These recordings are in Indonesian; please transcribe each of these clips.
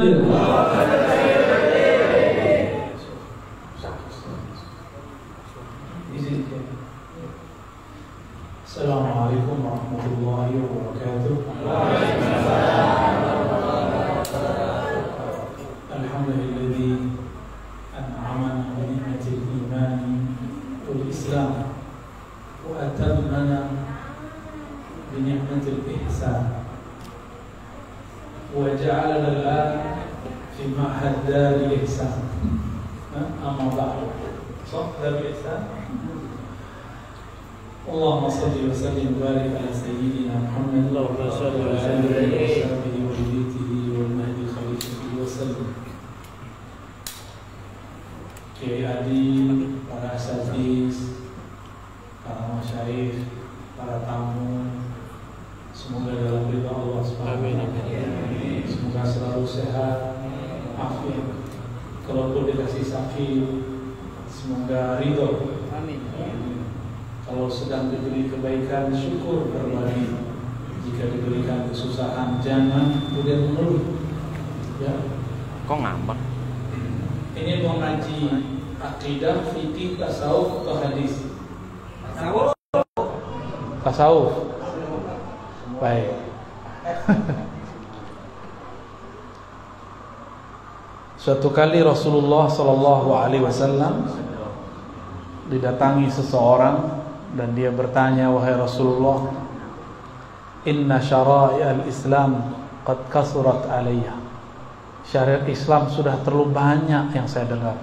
Muhammad. Assalamualaikum warahmatullahi wabarakatuh. Alhamdulillah an'amana bi ni'matil imani wal islam wa atammana bi ni'matil ihsan wa ja'alana al-an fi ma'had daril ihsan. Amma ba'du. Sah daril ihsan. Allahumma salli wa sallim wa barik ala sayyidina Muhammad wa ala alihi wa sahbihi wa baitihi wal mahdi khalifatihi wa sallam. Kiai Adi, para asatidz, para masyayikh, para tamu, semoga dalam ridha Allah Subhanahu wa taala. Semoga selalu sehat, afiat. Kalaupun dikasih sakit, semoga ridha. Amin. Kalau sedang diberi kebaikan, syukur, berbagi. Jika diberikan kesusahan, jangan kemudian mengeluh. Ya. Kok ngambek? Ini mau ngaji akidah, fikih, tasawuf atau hadis? Tasawuf. Baik. Suatu kali Rasulullah Shallallahu Alaihi Wasallam didatangi seseorang dan dia bertanya, wahai Rasulullah, inna syara'i al-Islam qad kasurat alayya. Syariat Islam sudah terlalu banyak yang saya dengar.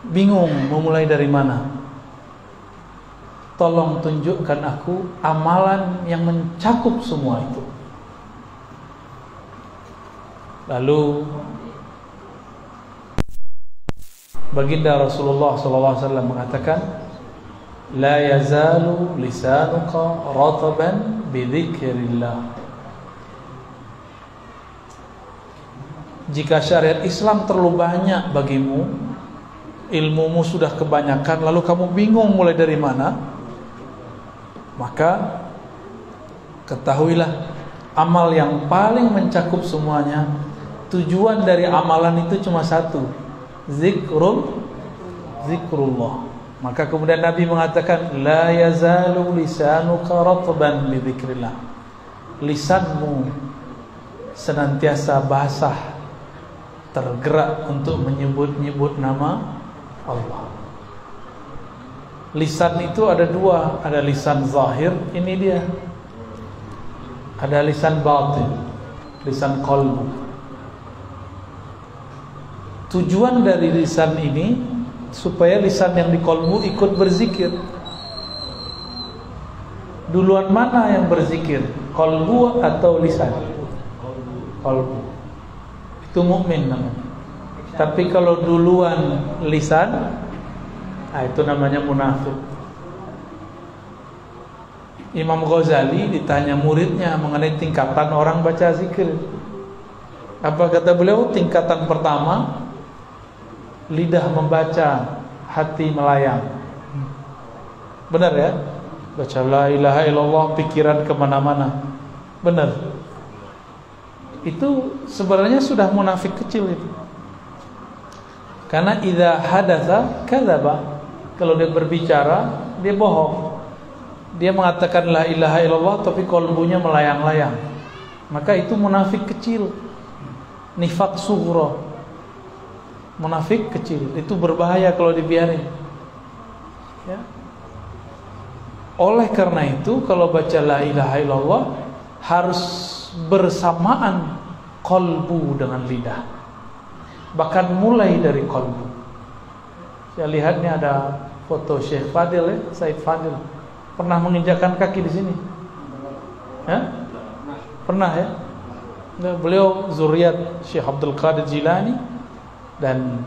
Bingung memulai dari mana. Tolong tunjukkan aku amalan yang mencakup semua itu. Lalu baginda Rasulullah SAW mengatakan, la yazalu lisanuka rataban bidzikrillah. Jika syariat Islam terlalu banyak bagimu, ilmumu sudah kebanyakan, lalu kamu bingung mulai dari mana, maka ketahuilah amal yang paling mencakup semuanya, tujuan dari amalan itu cuma satu, zikrullah. Maka kemudian Nabi mengatakan, la yazalu lisanuka ratban bi dzikrillah. Lisanmu senantiasa basah, tergerak untuk menyebut-nyebut nama Allah. Lisan itu ada dua, ada lisan zahir, ini dia. Ada lisan batin, lisan qalbu. Tujuan dari lisan ini supaya lisan yang di qalbu ikut berzikir. Duluan mana yang berzikir? Qalbu atau lisan? Qalbu. Itu mukmin namanya. Tapi kalau duluan lisan, itu namanya munafik. Imam Ghazali ditanya muridnya mengenai tingkatan orang baca zikir. Apa kata beliau? Tingkatan pertama, lidah membaca, hati melayang. Benar ya? Baca la ilaha illallah, pikiran kemana-mana. Benar. Itu sebenarnya sudah munafik kecil itu. Karena idza hadatsa kadzaba. Kalau dia berbicara, dia bohong. Dia mengatakan la ilaha illallah tapi qalbunya melayang-layang. Maka itu munafik kecil. Nifaq sughra. Munafik kecil. Itu berbahaya kalau dibiarin. Ya. Oleh karena itu kalau baca la ilaha illallah harus bersamaan qalbu dengan lidah. Bahkan mulai dari qalbu. Saya lihat ini ada foto Syekh Fadil ya, Said Fadil. Pernah menginjakkan kaki di sini? Ya? Pernah ya? Beliau zuriat Syekh Abdul Qadir Jilani dan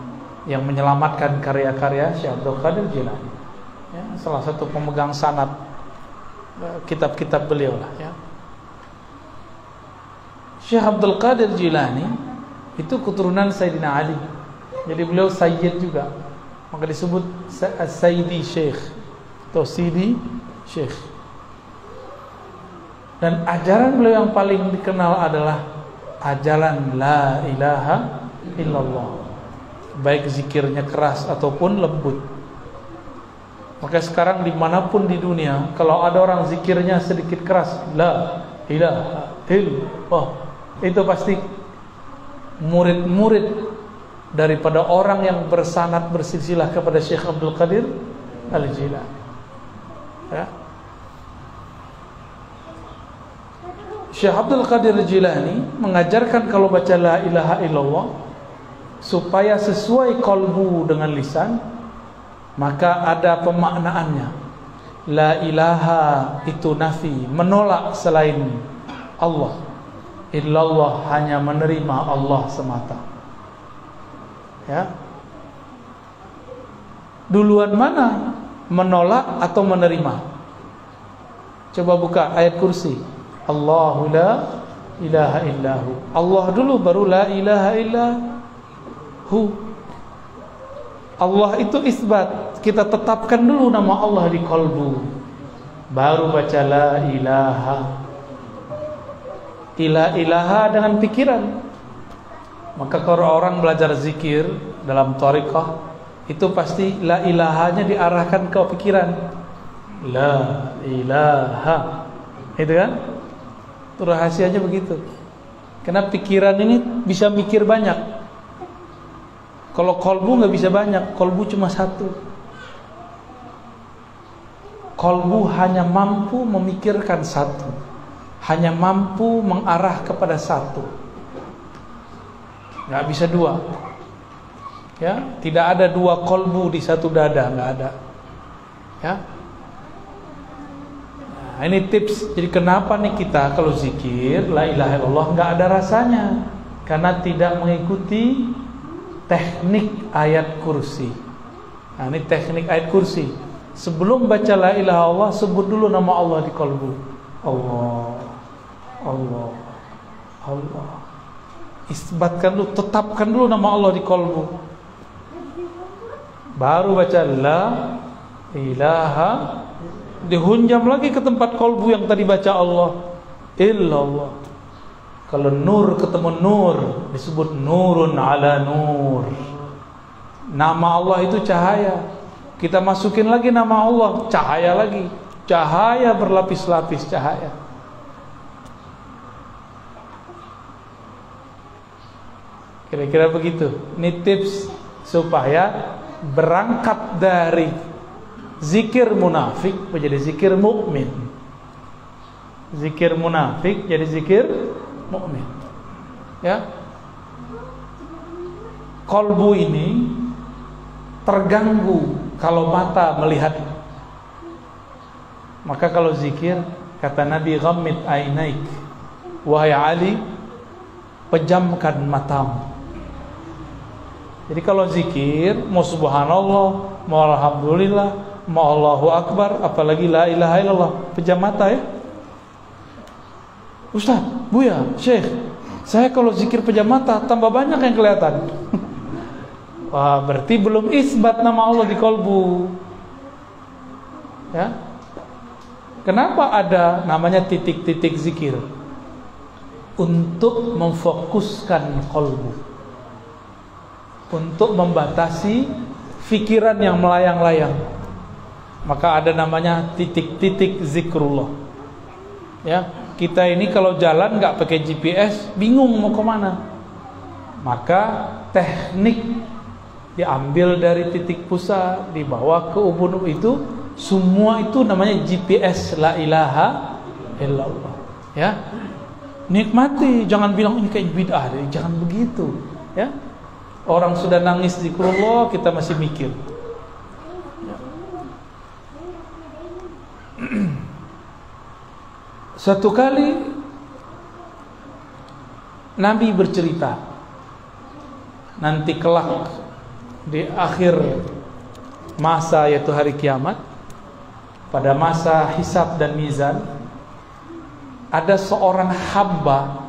yang menyelamatkan karya-karya Syekh Abdul Qadir Jilani. Ya, salah satu pemegang sanad kitab-kitab beliau lah ya. Syekh Abdul Qadir Jilani itu keturunan Sayyidina Ali. Jadi beliau Sayyid juga. Maka disebut Sayyidi Syekh atau Sidi Syekh. Dan ajaran beliau yang paling dikenal adalah ajalan la ilaha illallah, baik zikirnya keras ataupun lembut. Maka sekarang dimanapun di dunia, kalau ada orang zikirnya sedikit keras, la ilaha illallah, itu pasti murid-murid daripada orang yang bersanad bersilsilah kepada Syekh Abdul Qadir Al-Jilani. Ya. Syekh Abdul Qadir Al-Jilani mengajarkan kalau baca la ilaha illallah supaya sesuai qalbu dengan lisan, maka ada pemaknaannya. La ilaha itu nafi, menolak selain Allah. Illallah hanya menerima Allah semata. Ya. Duluan mana? Menolak atau menerima? Coba buka ayat kursi. Allahu la ilaha illahu. Allah dulu baru la ilaha illahu. Allah itu isbat, kita tetapkan dulu nama Allah di qalbu, baru baca la ilaha. Ilaha dengan pikiran. Maka kalau orang belajar zikir dalam thariqah, itu pasti la ilahanya diarahkan ke pikiran. La ilaha, itu kan? Itu rahasianya begitu. Karena pikiran ini bisa mikir banyak. Kalau kolbu nggak bisa banyak, kolbu cuma satu. Kolbu hanya mampu memikirkan satu, hanya mampu mengarah kepada satu, nggak bisa dua. Ya, tidak ada dua kolbu di satu dada, nggak ada. Ya, nah, ini tips. Jadi kenapa nih kita kalau zikir la ilaha illallah nggak ada rasanya? Karena tidak mengikuti teknik ayat kursi. Nah, ini teknik ayat kursi. Sebelum baca la ilaha illallah, sebut dulu nama Allah di qalbu. Allah, Allah, Allah. Isbatkan dulu, tetapkan dulu nama Allah di qalbu. Baru baca la ilaha, dihunjam lagi ke tempat qalbu yang tadi baca Allah. Illallah. Kalau nur ketemu nur, disebut nurun ala nur. Nama Allah itu cahaya. Kita masukin lagi nama Allah, cahaya lagi. Cahaya berlapis-lapis cahaya. Kira-kira begitu. Ini tips supaya berangkat dari zikir munafik menjadi zikir mukmin. Zikir munafik jadi zikir mukmin. Ya. Qalbu ini terganggu kalau mata melihat. Maka kalau zikir, kata Nabi, ghammid ainaik, wahai Ali, pejamkan matamu. Jadi kalau zikir, mau subhanallah, mau alhamdulillah, mau Allahu akbar, apalagi la ilaha illallah, pejam mata ya. Ustaz, Buya, Syekh, saya kalau zikir pejam mata tambah banyak yang kelihatan. Wah, berarti belum isbat nama Allah di qalbu. Ya. Kenapa ada namanya titik-titik zikir? Untuk memfokuskan qalbu, untuk membatasi fikiran yang melayang-layang. Maka ada namanya titik-titik zikrullah. Ya, kita ini kalau jalan nggak pakai GPS, bingung mau kemana. Maka teknik diambil dari titik pusat, dibawa ke ubun itu, semua itu namanya GPS la ilaha illallah. Ya, nikmati, jangan bilang ini kayak bid'ah, jangan begitu. Ya, orang sudah nangis zikrullah, kita masih mikir. Ya. Satu kali Nabi bercerita, nanti kelak di akhir masa, yaitu hari kiamat, pada masa hisab dan mizan, ada seorang hamba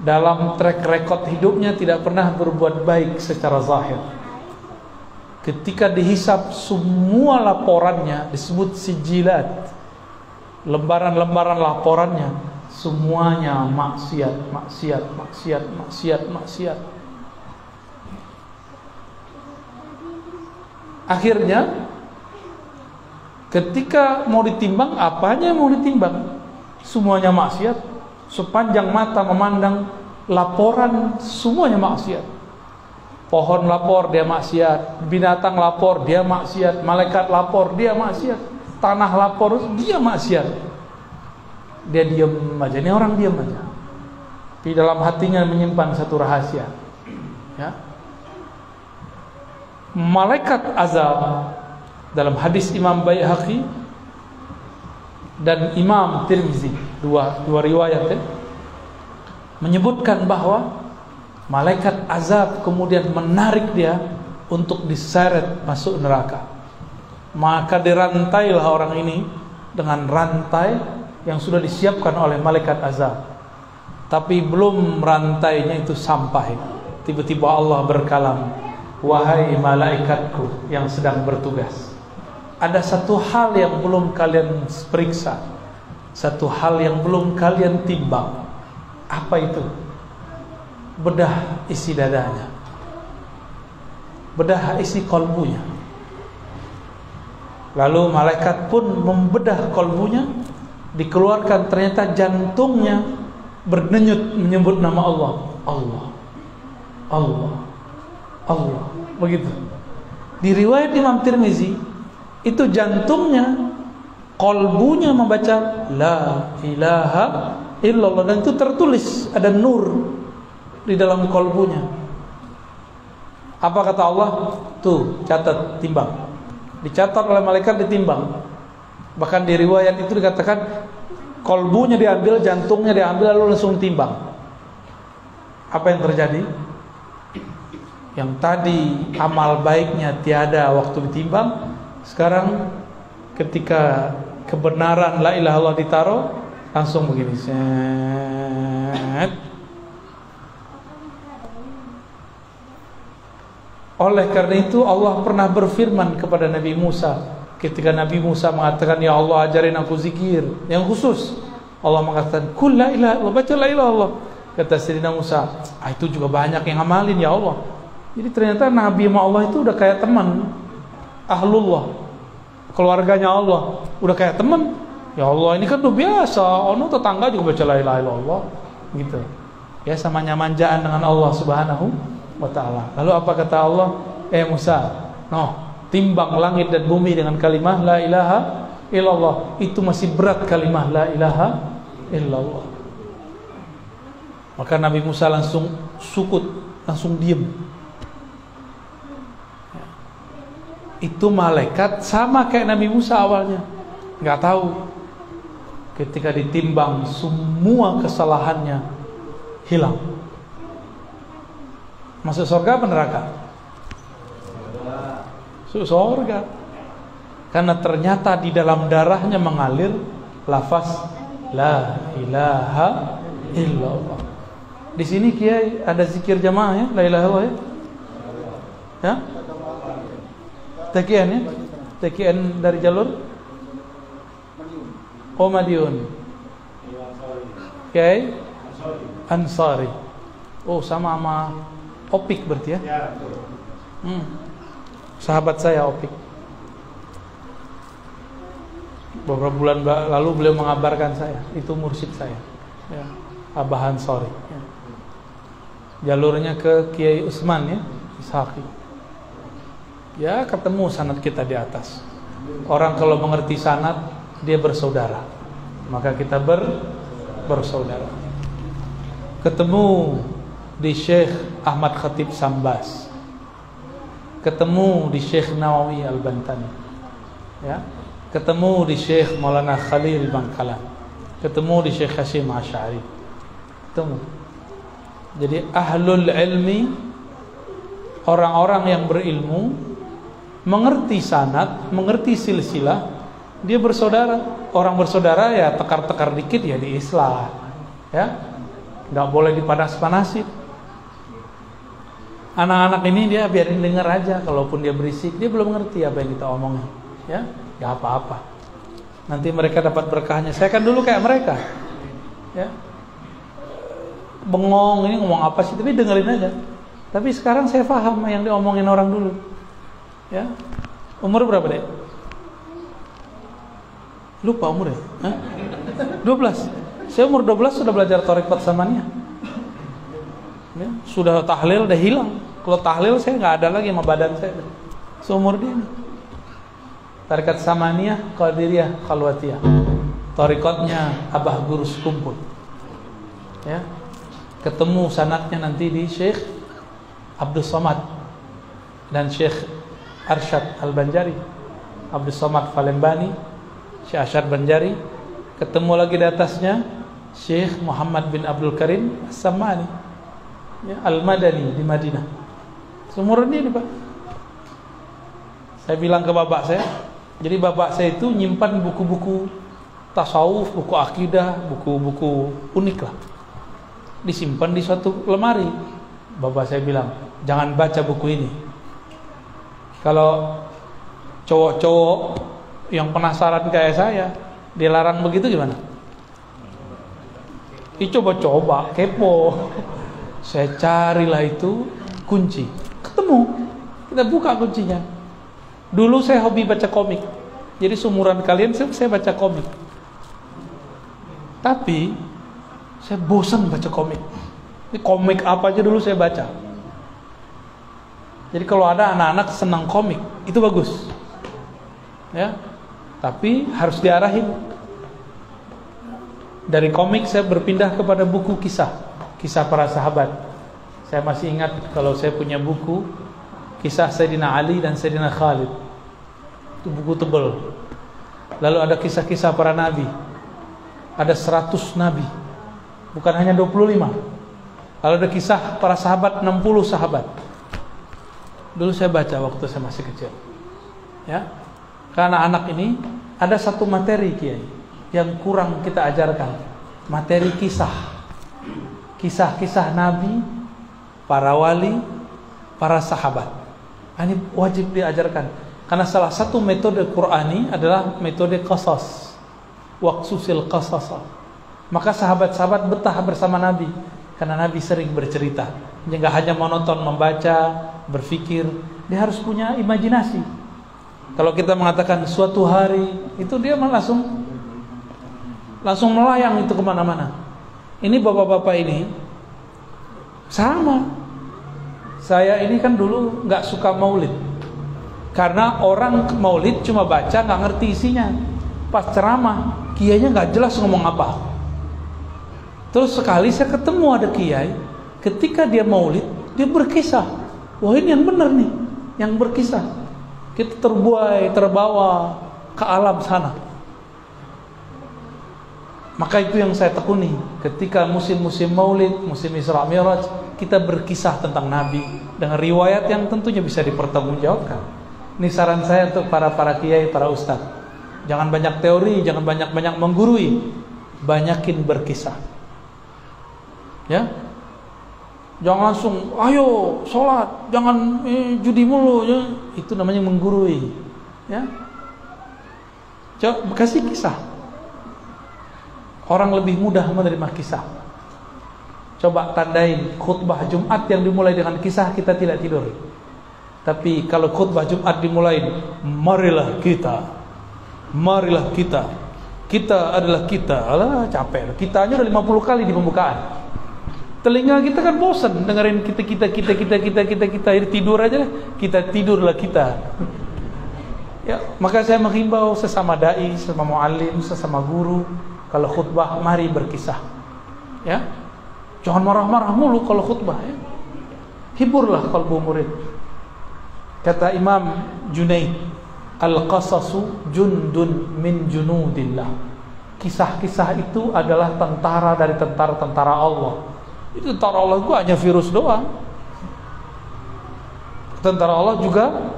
dalam track record hidupnya tidak pernah berbuat baik secara zahir. Ketika dihisab, semua laporannya disebut sijilat, lembaran-lembaran laporannya, semuanya maksiat, maksiat, maksiat, maksiat, maksiat. Akhirnya ketika mau ditimbang, apanya yang mau ditimbang? Semuanya maksiat. Sepanjang mata memandang laporan, semuanya maksiat. Pohon lapor, dia maksiat. Binatang lapor, dia maksiat. Malaikat lapor, dia maksiat. Tanah lapor, dia maksiat. Dia diam aja. Ini orang diam aja. Di dalam hatinya menyimpan satu rahasia. Ya. Malaikat azab dalam hadis Imam Baihaqi dan Imam Tirmizi, dua riwayat ya, menyebutkan bahwa malaikat azab kemudian menarik dia untuk diseret masuk neraka. Maka dirantailah orang ini dengan rantai yang sudah disiapkan oleh malaikat azab. Tapi belum rantainya itu sampai, tiba-tiba Allah berkalam, wahai malaikatku yang sedang bertugas, ada satu hal yang belum kalian periksa, satu hal yang belum kalian timbang. Apa itu? Bedah isi dadanya, bedah isi kolbunya. Lalu malaikat pun membedah kolbunya, dikeluarkan ternyata jantungnya berdenyut menyebut nama Allah, Allah, Allah, Allah. Begitu. Di riwayat Imam Tirmizi, itu jantungnya, kolbunya membaca la ilaha illallah, dan itu tertulis, ada nur di dalam kolbunya. Apa kata Allah? Tuh, catat, timbang. Dicatat oleh malaikat, ditimbang. Bahkan di riwayat itu dikatakan kolbunya diambil, jantungnya diambil, lalu langsung timbang. Apa yang terjadi? Yang tadi amal baiknya tiada waktu ditimbang, sekarang ketika kebenaran la ilaha illallah ditaruh, langsung begini, set. Oleh karena itu Allah pernah berfirman kepada Nabi Musa, ketika Nabi Musa mengatakan, ya Allah ajarin aku zikir yang khusus, Allah mengatakan kul la ilaha illallah, baca la ilaha illallah. Kata Sayyidina Musa, itu juga banyak yang amalin ya Allah. Jadi ternyata Nabi sama Allah itu udah kayak teman, ahlullah, keluarganya Allah, udah kayak teman. Ya Allah, ini kan udah biasa, ono tetangga juga baca la ilaha illallah gitu. Ya, samanya manjaan dengan Allah Subhanahu wa taala. Lalu apa kata Allah? Musa, timbang langit dan bumi dengan kalimah la ilaha illallah. Itu masih berat kalimah la ilaha illallah. Maka Nabi Musa langsung sukut, langsung diam. Itu malaikat sama kayak Nabi Musa awalnya, nggak tahu. Ketika ditimbang, semua kesalahannya hilang. Masuk surga apa neraka? Masuk surga. Karena ternyata di dalam darahnya mengalir lafaz la ilaha illallah. Di sini Kiai ada zikir jamaah ya, la ilaha illallah ya. Ya? Takian ya? Takian dari jalur Madiun. Kiai Ansari. Oh, sama Opik berarti ya? Ya, betul. Sahabat saya Opik. Beberapa bulan lalu beliau mengabarkan saya, itu mursyid saya. Ya, Abah Ansari. Ya. Jalurnya ke Kiai Usman ya, Ishaqi. Ya, ketemu sanad kita di atas. Orang kalau mengerti sanad, dia bersaudara, maka kita bersaudara. Ketemu di Syekh Ahmad Khatib Sambas, ketemu di Syekh Nawawi Al-Bantani, ya, ketemu di Syekh Maulana Khalil Bangkalan, ketemu di Syekh Hashim Asy'ari, ketemu. Jadi ahlul ilmi, orang-orang yang berilmu, mengerti sanad, mengerti silsilah, dia bersaudara. Orang bersaudara ya tekar-tekar dikit ya diislah, ya, nggak boleh dipanas-panasin. Anak-anak ini dia biarin dengar aja, kalaupun dia berisik, dia belum ngerti apa yang kita omongin, ya, nggak apa-apa. Nanti mereka dapat berkahnya. Saya kan dulu kayak mereka, Ya. Bengong, ini ngomong apa sih? Tapi dengerin aja. Tapi sekarang saya paham yang diomongin orang dulu. Ya. Umur berapa deh? Lupa umurnya. Hah? 12. Saya umur 12 sudah belajar Thariqat Samaniyah. Ya, sudah tahlil udah hilang. Kalau tahlil saya nggak ada lagi sama badan saya. Seumur dia ini. Thariqat Samaniyah, Qadiriyah, Khalwatiyah. Thariqatnya Abah Guru Sekumpul. Ya. Ketemu sanadnya nanti di Syekh Abdul Somad dan Syekh Arsyad Al-Banjari. Abdul Somad Falembani, Syekh Arsyad Banjari. Ketemu lagi di atasnya Syekh Muhammad bin Abdul Karim As-Samani, ya, Al-Madani di Madinah. Seumur ini Pak. Saya bilang ke bapak saya, jadi bapak saya itu nyimpan buku-buku tasawuf, buku akidah, buku-buku unik lah. Disimpan di suatu lemari. Bapak saya bilang, jangan baca buku ini. Kalau cowok-cowok yang penasaran kayak saya dilarang begitu gimana? Coba-coba, kepo. Saya carilah itu kunci. Ketemu. Kita buka kuncinya. Dulu saya hobi baca komik. Jadi seumuran kalian saya baca komik. Tapi saya bosan baca komik. Ini komik apa aja dulu saya baca. Jadi kalau ada anak-anak senang komik, itu bagus. Ya. Tapi harus diarahin. Dari komik saya berpindah kepada buku kisah para sahabat. Saya masih ingat kalau saya punya buku kisah Sayyidina Ali dan Sayyidina Khalid. Itu buku tebal. Lalu ada kisah-kisah para nabi. Ada 100 nabi. Bukan hanya 25. Lalu ada kisah para sahabat, 60 sahabat. Dulu saya baca waktu saya masih kecil. Ya. Karena anak ini ada satu materi Kiai yang kurang kita ajarkan. Materi kisah. Kisah-kisah nabi, para wali, para sahabat. Ini wajib diajarkan. Karena salah satu metode Qur'ani adalah metode qasas. Waqsusil qasasa. Maka sahabat-sahabat betah bersama Nabi karena Nabi sering bercerita. Dia enggak hanya monoton membaca, berfikir, dia harus punya imajinasi. Kalau kita mengatakan suatu hari, itu dia langsung melayang itu kemana-mana. Ini bapak-bapak ini sama. Saya ini kan dulu nggak suka maulid, karena orang maulid cuma baca nggak ngerti isinya. Pas ceramah, kiainya nggak jelas ngomong apa. Terus sekali saya ketemu ada kiai, ketika dia maulid, dia berkisah. Wah ini yang benar nih, yang berkisah. Kita terbawa ke alam sana. Maka itu yang saya tekuni. Ketika musim-musim maulid, musim Isra Mi'raj, kita berkisah tentang Nabi dengan riwayat yang tentunya bisa dipertanggungjawabkan. Ini saran saya untuk para kiai, para ustaz. Jangan banyak teori, jangan banyak-banyak menggurui. Banyakin berkisah. Ya. Jangan langsung, ayo sholat, jangan judi mulu, ya. Itu namanya menggurui. Ya. Coba kasih kisah. Orang lebih mudah menerima kisah. Coba tandain khutbah Jumat yang dimulai dengan kisah, kita tidak tidur. Tapi kalau khutbah Jumat dimulai, marilah kita, kita adalah kita. Alah capek. Kitanya udah 50 kali di pembukaan. Telinga kita kan bosan dengerin kita tidur aja, kita tidurlah kita. Ya, maka saya menghimbau sesama dai, sesama muallim, sesama guru, kalau khutbah mari berkisah. Ya. Jangan marah-marah mulu kalau khutbah, ya. Hiburlah kalbu murid. Kata Imam Junaid, al-qasasu jundun min junudillah. Kisah-kisah itu adalah tentara dari tentara-tentara Allah. Itu tentara Allah gua hanya virus doang. Tentara Allah juga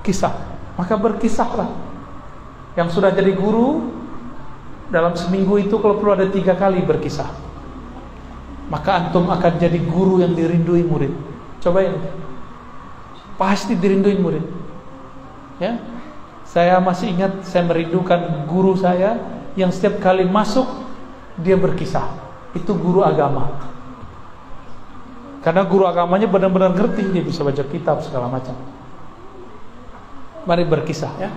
kisah. Maka berkisahlah. Yang sudah jadi guru dalam seminggu itu kalau perlu ada 3 kali berkisah. Maka antum akan jadi guru yang dirindui murid. Cobain. Pasti dirinduin murid. Ya. Saya masih ingat saya merindukan guru saya yang setiap kali masuk dia berkisah. itu guru agama. Karena guru agamanya benar-benar ngerti, dia bisa baca kitab segala macam. Mari berkisah ya.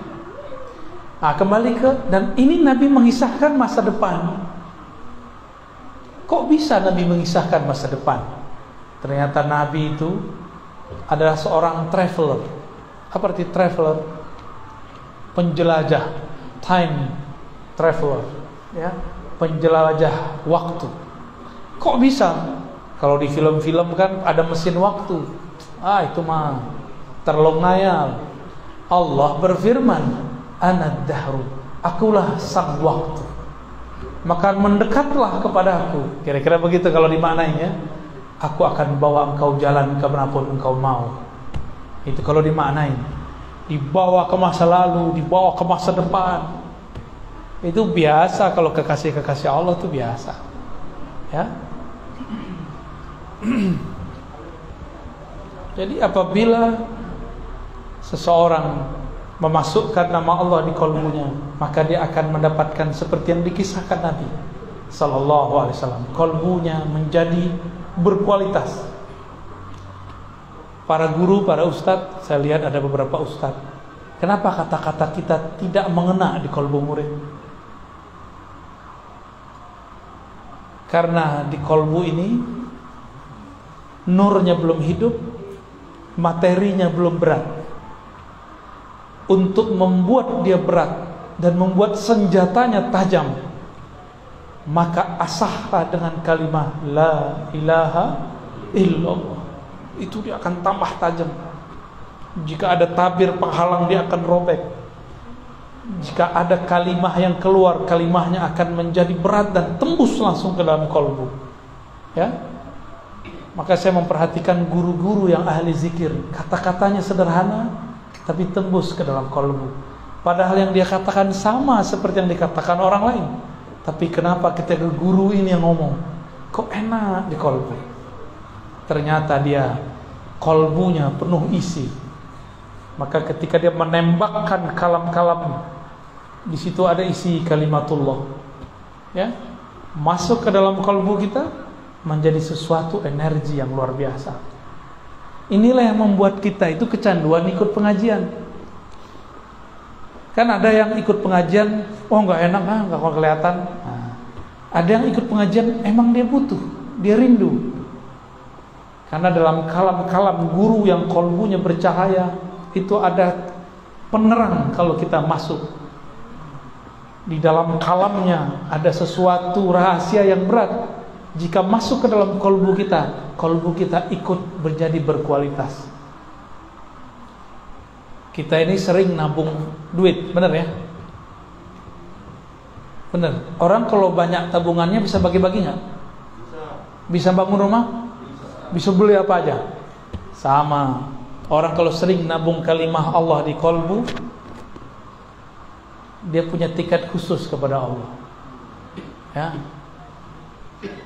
Nah, kembali dan ini Nabi mengisahkan masa depan. Kok bisa Nabi mengisahkan masa depan? Ternyata Nabi itu adalah seorang traveler. Apa arti traveler? Penjelajah, time traveler, ya, penjelajah waktu. Kok bisa? Kalau di film-film kan ada mesin waktu. Itu mah terlalu ngayal. Allah berfirman, "Ana dahru," akulah sang waktu. Maka mendekatlah kepadaku. Kira-kira begitu kalau dimaknainya. Aku akan bawa engkau jalan kemanapun engkau mau. Itu kalau dimaknain. Dibawa ke masa lalu, dibawa ke masa depan. Itu biasa kalau kekasih-kekasih Allah itu biasa. Ya. Jadi apabila seseorang memasukkan nama Allah di kalbunya, maka dia akan mendapatkan seperti yang dikisahkan Nabi sallallahu alaihi wasallam. Kalbunya menjadi berkualitas. Para guru, para ustadz, saya lihat ada beberapa ustadz. Kenapa kata-kata kita tidak mengena di kalbu murid? Karena di kalbu ini nurnya belum hidup, materinya belum berat. Untuk membuat dia berat dan membuat senjatanya tajam, maka asahlah dengan kalimat la ilaha illallah. Itu dia akan tambah tajam. Jika ada tabir penghalang, dia akan robek. Jika ada kalimah yang keluar, kalimahnya akan menjadi berat dan tembus langsung ke dalam kalbu. Ya. Maka saya memperhatikan guru-guru yang ahli zikir, kata-katanya sederhana tapi tembus ke dalam kalbu. Padahal yang dia katakan sama seperti yang dikatakan orang lain. Tapi kenapa ketika guru ini yang ngomong, kok enak di kalbu? Ternyata dia kalbunya penuh isi. Maka ketika dia menembakkan kalam-kalam, di situ ada isi kalimatullah. Ya, masuk ke dalam kalbu kita, menjadi sesuatu energi yang luar biasa. Inilah yang membuat kita itu kecanduan ikut pengajian. Kan ada yang ikut pengajian, nggak enak, nggak kelihatan. Ada yang ikut pengajian, emang dia butuh, dia rindu. Karena dalam kalam-kalam guru yang kalbunya bercahaya, itu ada penerang kalau kita masuk. Di dalam kalamnya ada sesuatu rahasia yang berat. Jika masuk ke dalam kalbu kita ikut menjadi berkualitas. Kita ini sering nabung duit, benar ya? Benar. Orang kalau banyak tabungannya bisa bagi-bagi nggak? Bisa bangun rumah? Bisa beli apa aja? Sama. Orang kalau sering nabung kalimah Allah di kalbu, dia punya tiket khusus kepada Allah. Ya.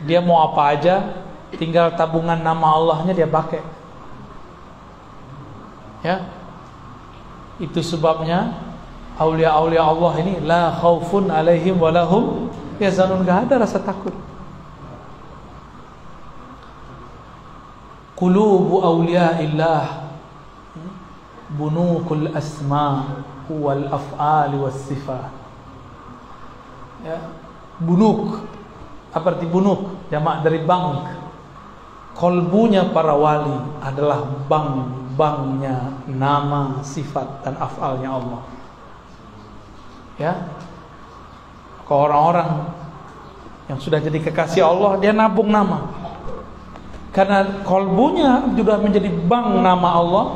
Dia mau apa aja, tinggal tabungan nama Allahnya dia pakai. Ya. Itu sebabnya aulia-aulia Allah ini la khaufun alaihim walahum yahzanun, enggak ada rasa takut. Qulubu auliaillah bunukul asma wal af'ali was sifat. Ya. Bunuk, apa arti bunuk? Jamak dari bank. Kolbunya para wali adalah banknya nama, sifat dan af'alnya Allah. Ya. Kalau orang-orang yang sudah jadi kekasih Allah, dia nabung nama. Karena kolbunya sudah menjadi bank nama Allah,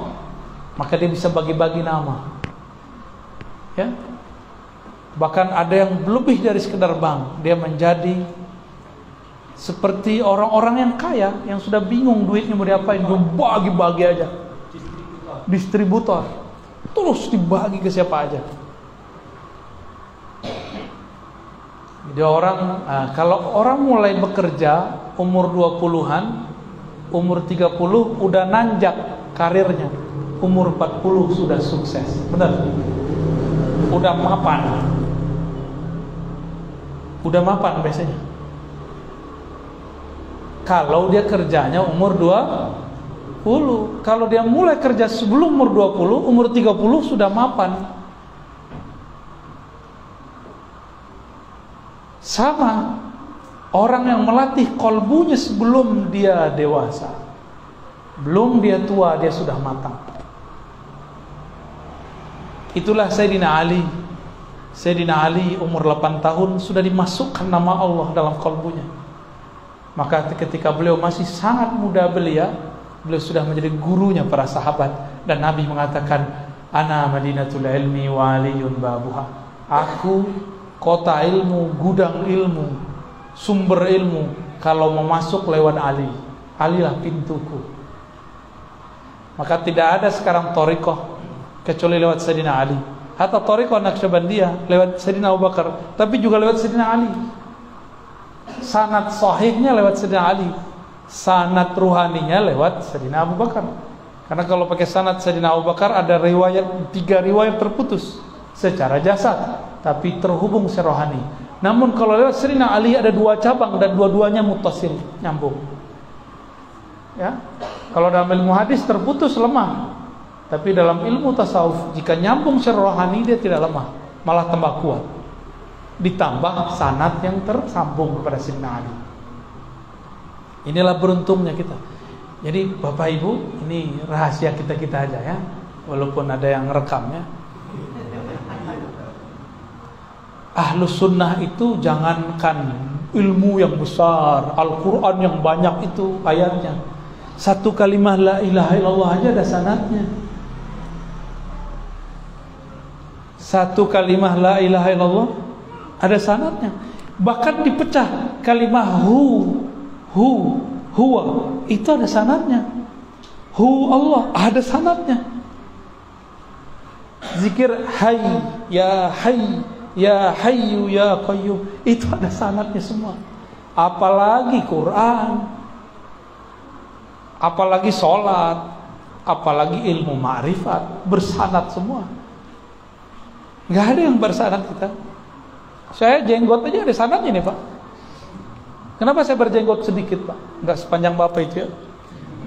maka dia bisa bagi-bagi nama. Ya. Bahkan ada yang lebih dari sekedar bank, dia menjadi seperti orang-orang yang kaya, yang sudah bingung duitnya mau diapain, dia bagi-bagi aja. Distributor, terus dibagi ke siapa aja. Jadi kalau orang mulai bekerja umur 20-an, umur 30 udah nanjak karirnya, umur 40 sudah sukses. Benar? Udah mapan. Udah mapan biasanya. kalau dia kerjanya umur 20. Kalau dia mulai kerja sebelum umur 20, umur 30 sudah mapan. Sama orang yang melatih kolbunya sebelum dia dewasa, belum dia tua, dia sudah matang. Itulah Sayyidina Ali. Sayyidina Ali umur 8 tahun sudah dimasukkan nama Allah dalam kolbunya. Maka ketika beliau masih sangat muda belia, beliau sudah menjadi gurunya para sahabat. Dan Nabi mengatakan, Ana madinatul ilmi wa aliyun babuha. Aku kota ilmu, gudang ilmu, sumber ilmu. Kalau mau masuk lewat Ali, Alilah pintuku. Maka tidak ada sekarang thariqah kecuali lewat Sayyidina Ali. Hatta thariqah Naqsyabandiyah lewat Sayyidina Abu Bakar, tapi juga lewat Sayyidina Ali. Sanad sahihnya lewat Sayyidina Ali, sanad ruhaninya lewat Sayyidina Abu Bakar. Karena kalau pakai sanad Sayyidina Abu Bakar ada riwayat, 3 riwayat terputus secara jasad, tapi terhubung secara rohani. Namun kalau lewat Sayyidina Ali ada 2 cabang dan dua-duanya muttasil, nyambung. Ya, kalau dalam ilmu hadis terputus lemah, tapi dalam ilmu tasawuf jika nyambung secara rohani dia tidak lemah, malah tambah kuat. Ditambah sanad yang tersambung kepada Sayyidina Ali. Inilah beruntungnya kita. Jadi Bapak Ibu, ini rahasia kita aja ya, walaupun ada yang rekamnya. Ahlus sunnah itu jangankan ilmu yang besar, Al-Quran yang banyak itu ayatnya, satu kalimah la ilaha illallah aja ada sanadnya. Satu kalimah la ilaha illallah ada sanadnya. Bahkan dipecah kalimah huwa itu ada sanadnya. Hu Allah ada sanadnya. Zikir hayy ya hayyu ya qayyum itu ada sanadnya semua. Apalagi Quran, apalagi sholat, apalagi ilmu ma'rifat, bersanad semua. Nggak ada yang bersanad kita. Saya jenggot aja ada sanadnya nih Pak. Kenapa saya berjenggot sedikit Pak? Nggak sepanjang Bapak itu ya.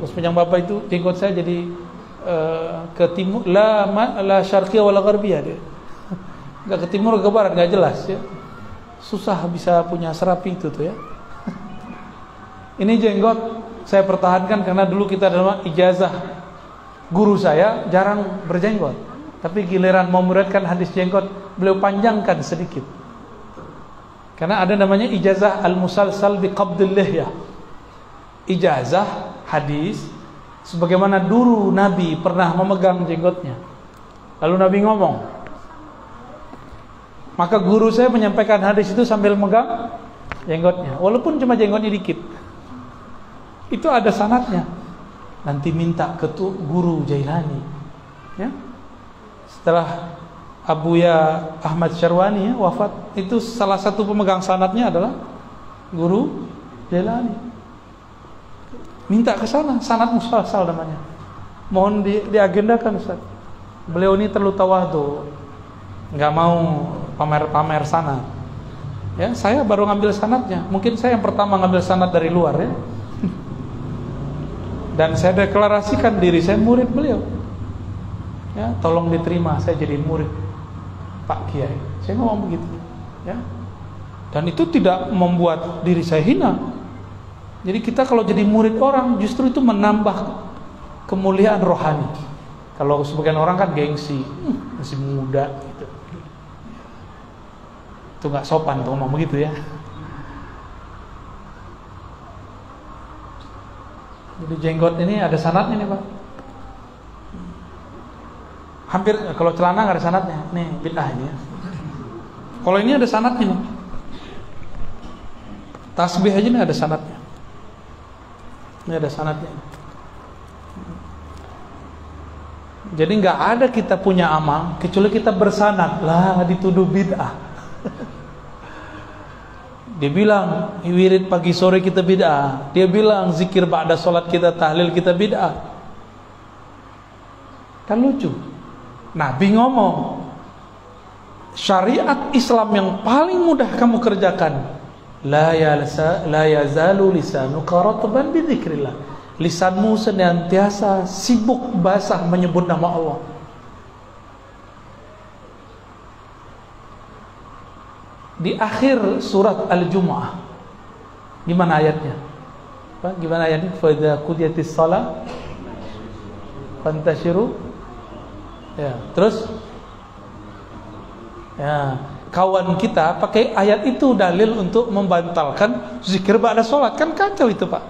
Sepanjang Bapak itu jenggot saya jadi ke timur, la syarqiyah wala gharbiyah dia. Nggak ke timur ke barat, nggak jelas ya. Susah bisa punya serapi itu tuh ya. Ini jenggot saya pertahankan karena dulu kita dalam ijazah guru saya jarang berjenggot. Tapi giliran mau muridkan hadis jenggot, beliau panjangkan sedikit. Karena ada namanya ijazah al-musalsal bi qabdil lihyah. Ijazah hadis sebagaimana dulu Nabi pernah memegang jenggotnya. Lalu Nabi ngomong. Maka guru saya menyampaikan hadis itu sambil megang jenggotnya, walaupun cuma jenggotnya dikit. Itu ada sanadnya. Nanti minta ke guru Jailani. Ya. Setelah Abuya Ahmad Syarwani ya, wafat, itu salah satu pemegang sanadnya adalah guru Jailani. Minta ke sana, sanad musalsal namanya. Mohon diagendakan Ustaz. Beliau ini terlalu tawadhu, nggak mau pamer-pamer sanad. Ya, saya baru ngambil sanadnya. Mungkin saya yang pertama ngambil sanad dari luar ya. Dan saya deklarasikan diri saya murid beliau. Ya, tolong diterima saya jadi murid Pak Kiai. Saya ngomong begitu. Ya. Dan itu tidak membuat diri saya hina. Jadi kita kalau jadi murid orang justru itu menambah kemuliaan rohani. Kalau sebagian orang kan gengsi, masih muda gitu. Itu nggak sopan tuh ngomong begitu ya. Jadi jenggot ini ada sanadnya nih Pak. Hampir kalau celana nggak ada sanadnya, nih bid'ah ini ya. Kalau ini ada sanadnya nih. Tasbih aja nih ada sanadnya. Ini ada sanadnya. Jadi nggak ada kita punya amal kecuali kita bersanad lah dituduh bid'ah. Dia bilang wirid pagi sore kita bid'ah. Dia bilang zikir ba'da sholat kita, tahlil kita bid'ah. Kan lucu. Nabi ngomong syariat Islam yang paling mudah kamu kerjakan La yazalu lisanuka ratban bi dzikrillah. Lisanmu senantiasa sibuk basah menyebut nama Allah. Di akhir surat Al-Jumu'ah, gimana ayatnya? Pak, gimana ayatnya? Fa idza qudiyatis shalah fantashiru. Ya, terus ya, kawan kita pakai ayat itu dalil untuk membantalkan zikir ba'da salat. Kan kacau itu, Pak.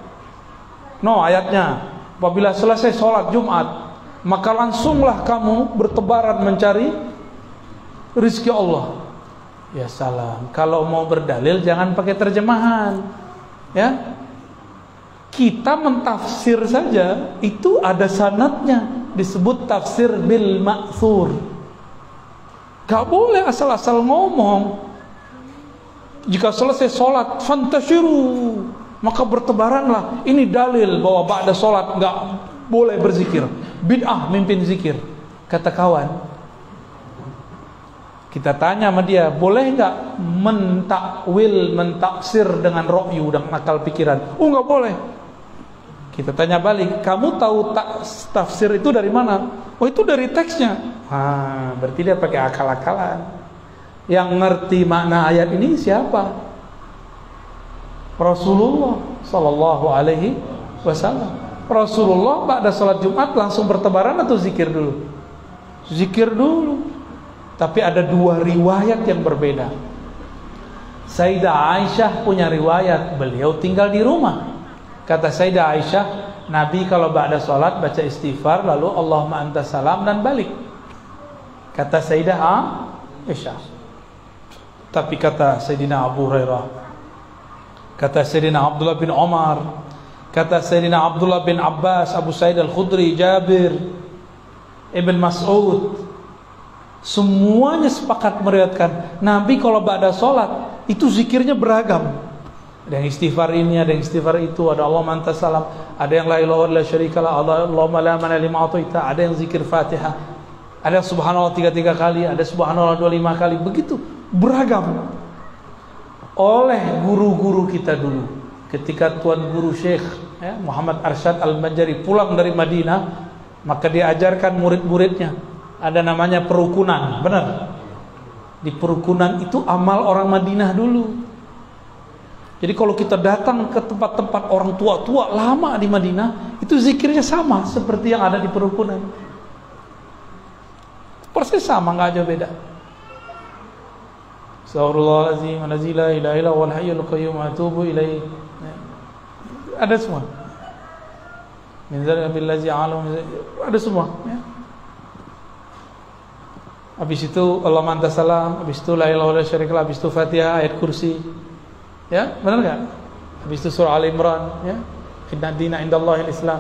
No, ayatnya apabila selesai salat Jumat, maka langsunglah kamu bertebaran mencari rezeki Allah. Ya salam. Kalau mau berdalil jangan pakai terjemahan. Ya. Kita mentafsir saja itu ada sanadnya, disebut tafsir bil ma'thur. Gak boleh asal-asal ngomong. Jika selesai sholat fantashiru, maka bertebaranlah. Ini dalil bahwa ba'da sholat gak boleh berzikir. Bid'ah mimpin zikir. Kata kawan, kita tanya sama dia, boleh gak mentakwil, mentafsir dengan ro'yu dan akal pikiran? Oh gak boleh. Kita tanya balik, kamu tahu tafsir itu dari mana? Oh itu dari teksnya. Berarti dia pakai akal-akalan. Yang ngerti makna ayat ini siapa? Rasulullah Sallallahu Alaihi Wasallam. Rasulullah pada salat Jumat langsung bertebaran atau zikir dulu? Zikir dulu. Tapi ada dua riwayat yang berbeda. Sayyidah Aisyah punya riwayat, beliau tinggal di rumah. Kata Sayyidah Aisyah, Nabi kalau ba'da salat baca istighfar, lalu Allahumma anta salam dan balik. Kata Sayyidah Aisyah. Tapi kata Sayyidina Abu Hurairah, kata Sayyidina Abdullah bin Umar, kata Sayyidina Abdullah bin Abbas, Abu Sa'id Al-Khudri, Jabir, Ibn Mas'ud, semuanya sepakat meriwayatkan Nabi kalau ba'da salat itu zikirnya beragam. Ada yang istighfar ini, ada yang istighfar itu, ada Allahumma anta salam, ada yang la ilaha illa syarikalah, Allahumma la mana lima ataita, ada yang zikir Fatihah, ada yang subhanallah 3 kali, ada subhanallah 25 kali, begitu beragam. Oleh guru-guru kita dulu, ketika Tuan Guru Syekh Muhammad Arsyad Al-Banjari pulang dari Madinah, maka dia ajarkan murid-muridnya, ada namanya perukunan. Benar, di perukunan itu amal orang Madinah dulu. Jadi kalau kita datang ke tempat-tempat orang tua-tua lama di Madinah, itu zikirnya sama seperti yang ada di perukunan. Persis sama, nggak jauh beda. Astaghfirullahaladzim, la ilaha illa huwal hayyul qayyum, atubu ilaih. Ada semua. Min dzalika billazi alam, ada semua. Ya. Habis itu Allahumma anta salam, habis itu la ilaha illa syarikalah, habis itu Fatihah, ayat kursi. Ya, benar enggak? Habis itu surah Al-Imran, ya. Inna dina indallahil Islam.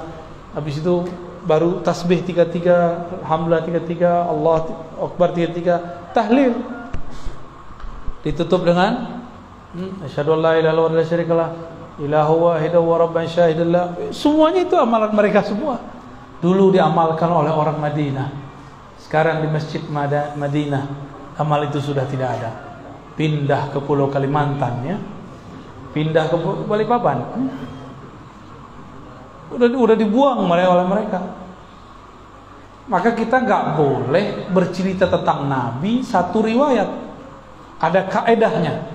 Habis itu baru tasbih 33, alhamdulillah 33, Allah akbar 33, tahlil. Ditutup dengan asyhadu an la ilaha illallah wa la syarikalah, ilahu wahidahu wa rabban syahidallah. Semuanya itu amalan mereka semua. Dulu diamalkan oleh orang Madinah. Sekarang di Masjid Madinah amal itu sudah tidak ada. Pindah ke Pulau Kalimantan, ya. Pindah ke Balikpapan. Udah dibuang oleh mereka. Maka kita nggak boleh bercerita tentang Nabi satu riwayat. Ada kaedahnya.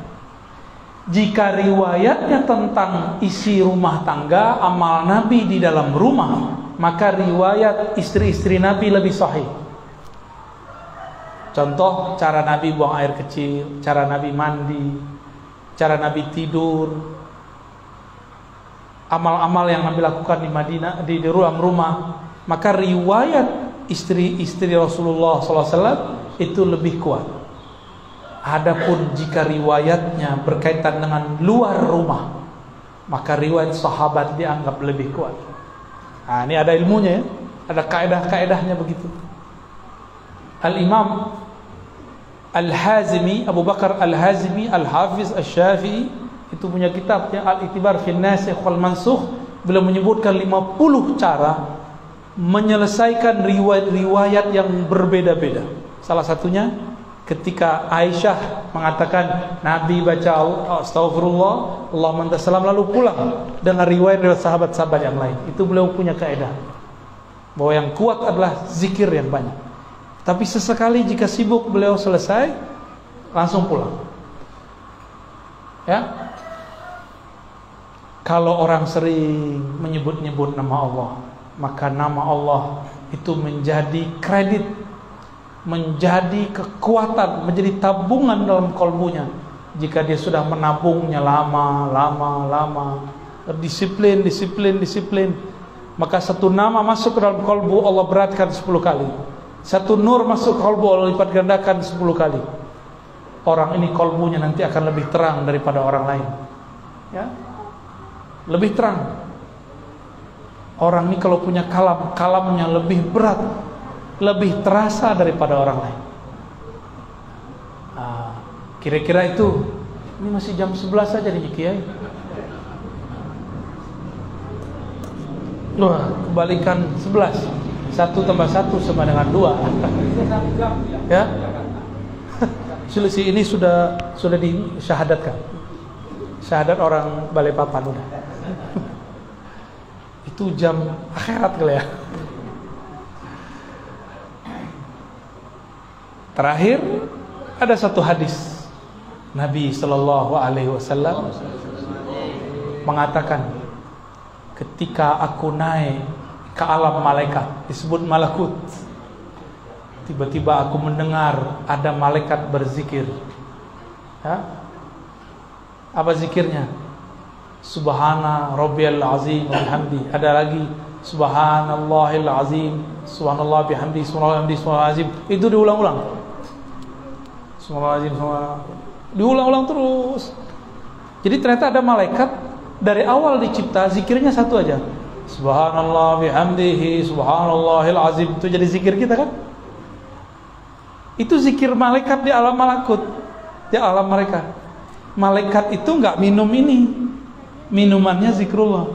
Jika riwayatnya tentang isi rumah tangga, amal Nabi di dalam rumah, maka riwayat istri-istri Nabi lebih sahih. Contoh, cara Nabi buang air kecil, cara Nabi mandi, cara Nabi tidur, amal-amal yang Nabi lakukan di Madinah, di ruang rumah, maka riwayat istri-istri Rasulullah SAW itu lebih kuat. Adapun jika riwayatnya berkaitan dengan luar rumah, maka riwayat sahabat dianggap lebih kuat. Nah, ini ada ilmunya, ya. Ada kaedah-kaedahnya begitu. Al-Imam Al-Hazimi, Abu Bakar Al-Hazimi, Al-Hafiz Al-Syafi'i, itu punya kitabnya Al-I'tibar fi Nasikh wal Mansukh. Beliau menyebutkan 50 cara menyelesaikan riwayat-riwayat yang berbeda-beda. Salah satunya Ketika Aisyah mengatakan Nabi baca Astaghfirullah, Allahumma anta salam, lalu pulang dengan riwayat dari sahabat-sahabat yang lain. Itu beliau punya kaidah bahwa yang kuat adalah zikir yang banyak. Tapi sesekali jika sibuk, beliau selesai langsung pulang. Ya. Kalau orang sering menyebut-nyebut nama Allah, maka nama Allah itu menjadi kredit, menjadi kekuatan, menjadi tabungan dalam kalbunya. Jika dia sudah menabungnya lama, disiplin, maka satu nama masuk ke dalam kalbu, Allah beratkan 10 kali. Satu nur masuk ke kalbu, Allah lipat gandakan 10 kali. Orang ini kalbunya nanti akan lebih terang daripada orang lain. Ya, lebih terang. Orang ini kalau punya kalamnya lebih berat, lebih terasa daripada orang lain. Kira-kira itu. Ini masih jam 11 saja nih Kiai. Wah, kebalikan 11. 1 tambah 1 sama dengan 2. Ya. Selisih ini sudah disyahadatkan. Syahadat orang Balikpapan udah. Itu jam akhirat kali ya. Terakhir ada satu hadis Nabi sallallahu alaihi wasallam mengatakan, ketika aku naik ke alam malaikat, disebut malakut, tiba-tiba aku mendengar ada malaikat berzikir. Ya? Apa zikirnya? Subhana rabbiyal azim wa bihamdi. Ada lagi subhanallahil azim, subhanallah bihamdi, subhanallah bihamdi, subhanallah azim. Itu diulang-ulang. Subhanallah azim, subhanallah. Diulang-ulang terus. Jadi ternyata ada malaikat dari awal dicipta zikirnya satu aja. Subhanallah bihamdihi, subhanallahil azim. Itu jadi zikir kita kan? Itu zikir malaikat di alam malakut, di alam mereka. Malaikat itu nggak minum ini, minumannya zikrullah.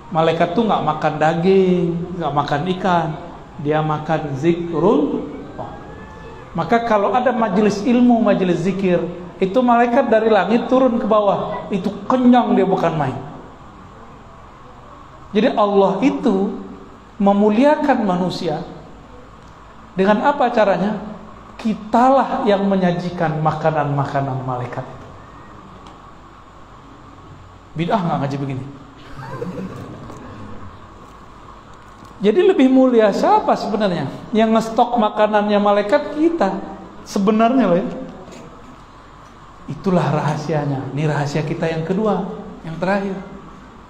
Malaikat tuh nggak makan daging, nggak makan ikan, dia makan zikrul. Maka kalau ada majelis ilmu, majelis zikir, itu malaikat dari langit turun ke bawah, itu kenyang dia, bukan main. Jadi Allah itu memuliakan manusia dengan apa caranya? Kitalah yang menyajikan makanan-makanan malaikat. Bid'ah nggak ngaji begini? Jadi lebih mulia siapa sebenarnya? Yang ngestok makanannya malaikat kita sebenarnya loh ya. Itulah rahasianya. Ini rahasia kita yang kedua, yang terakhir.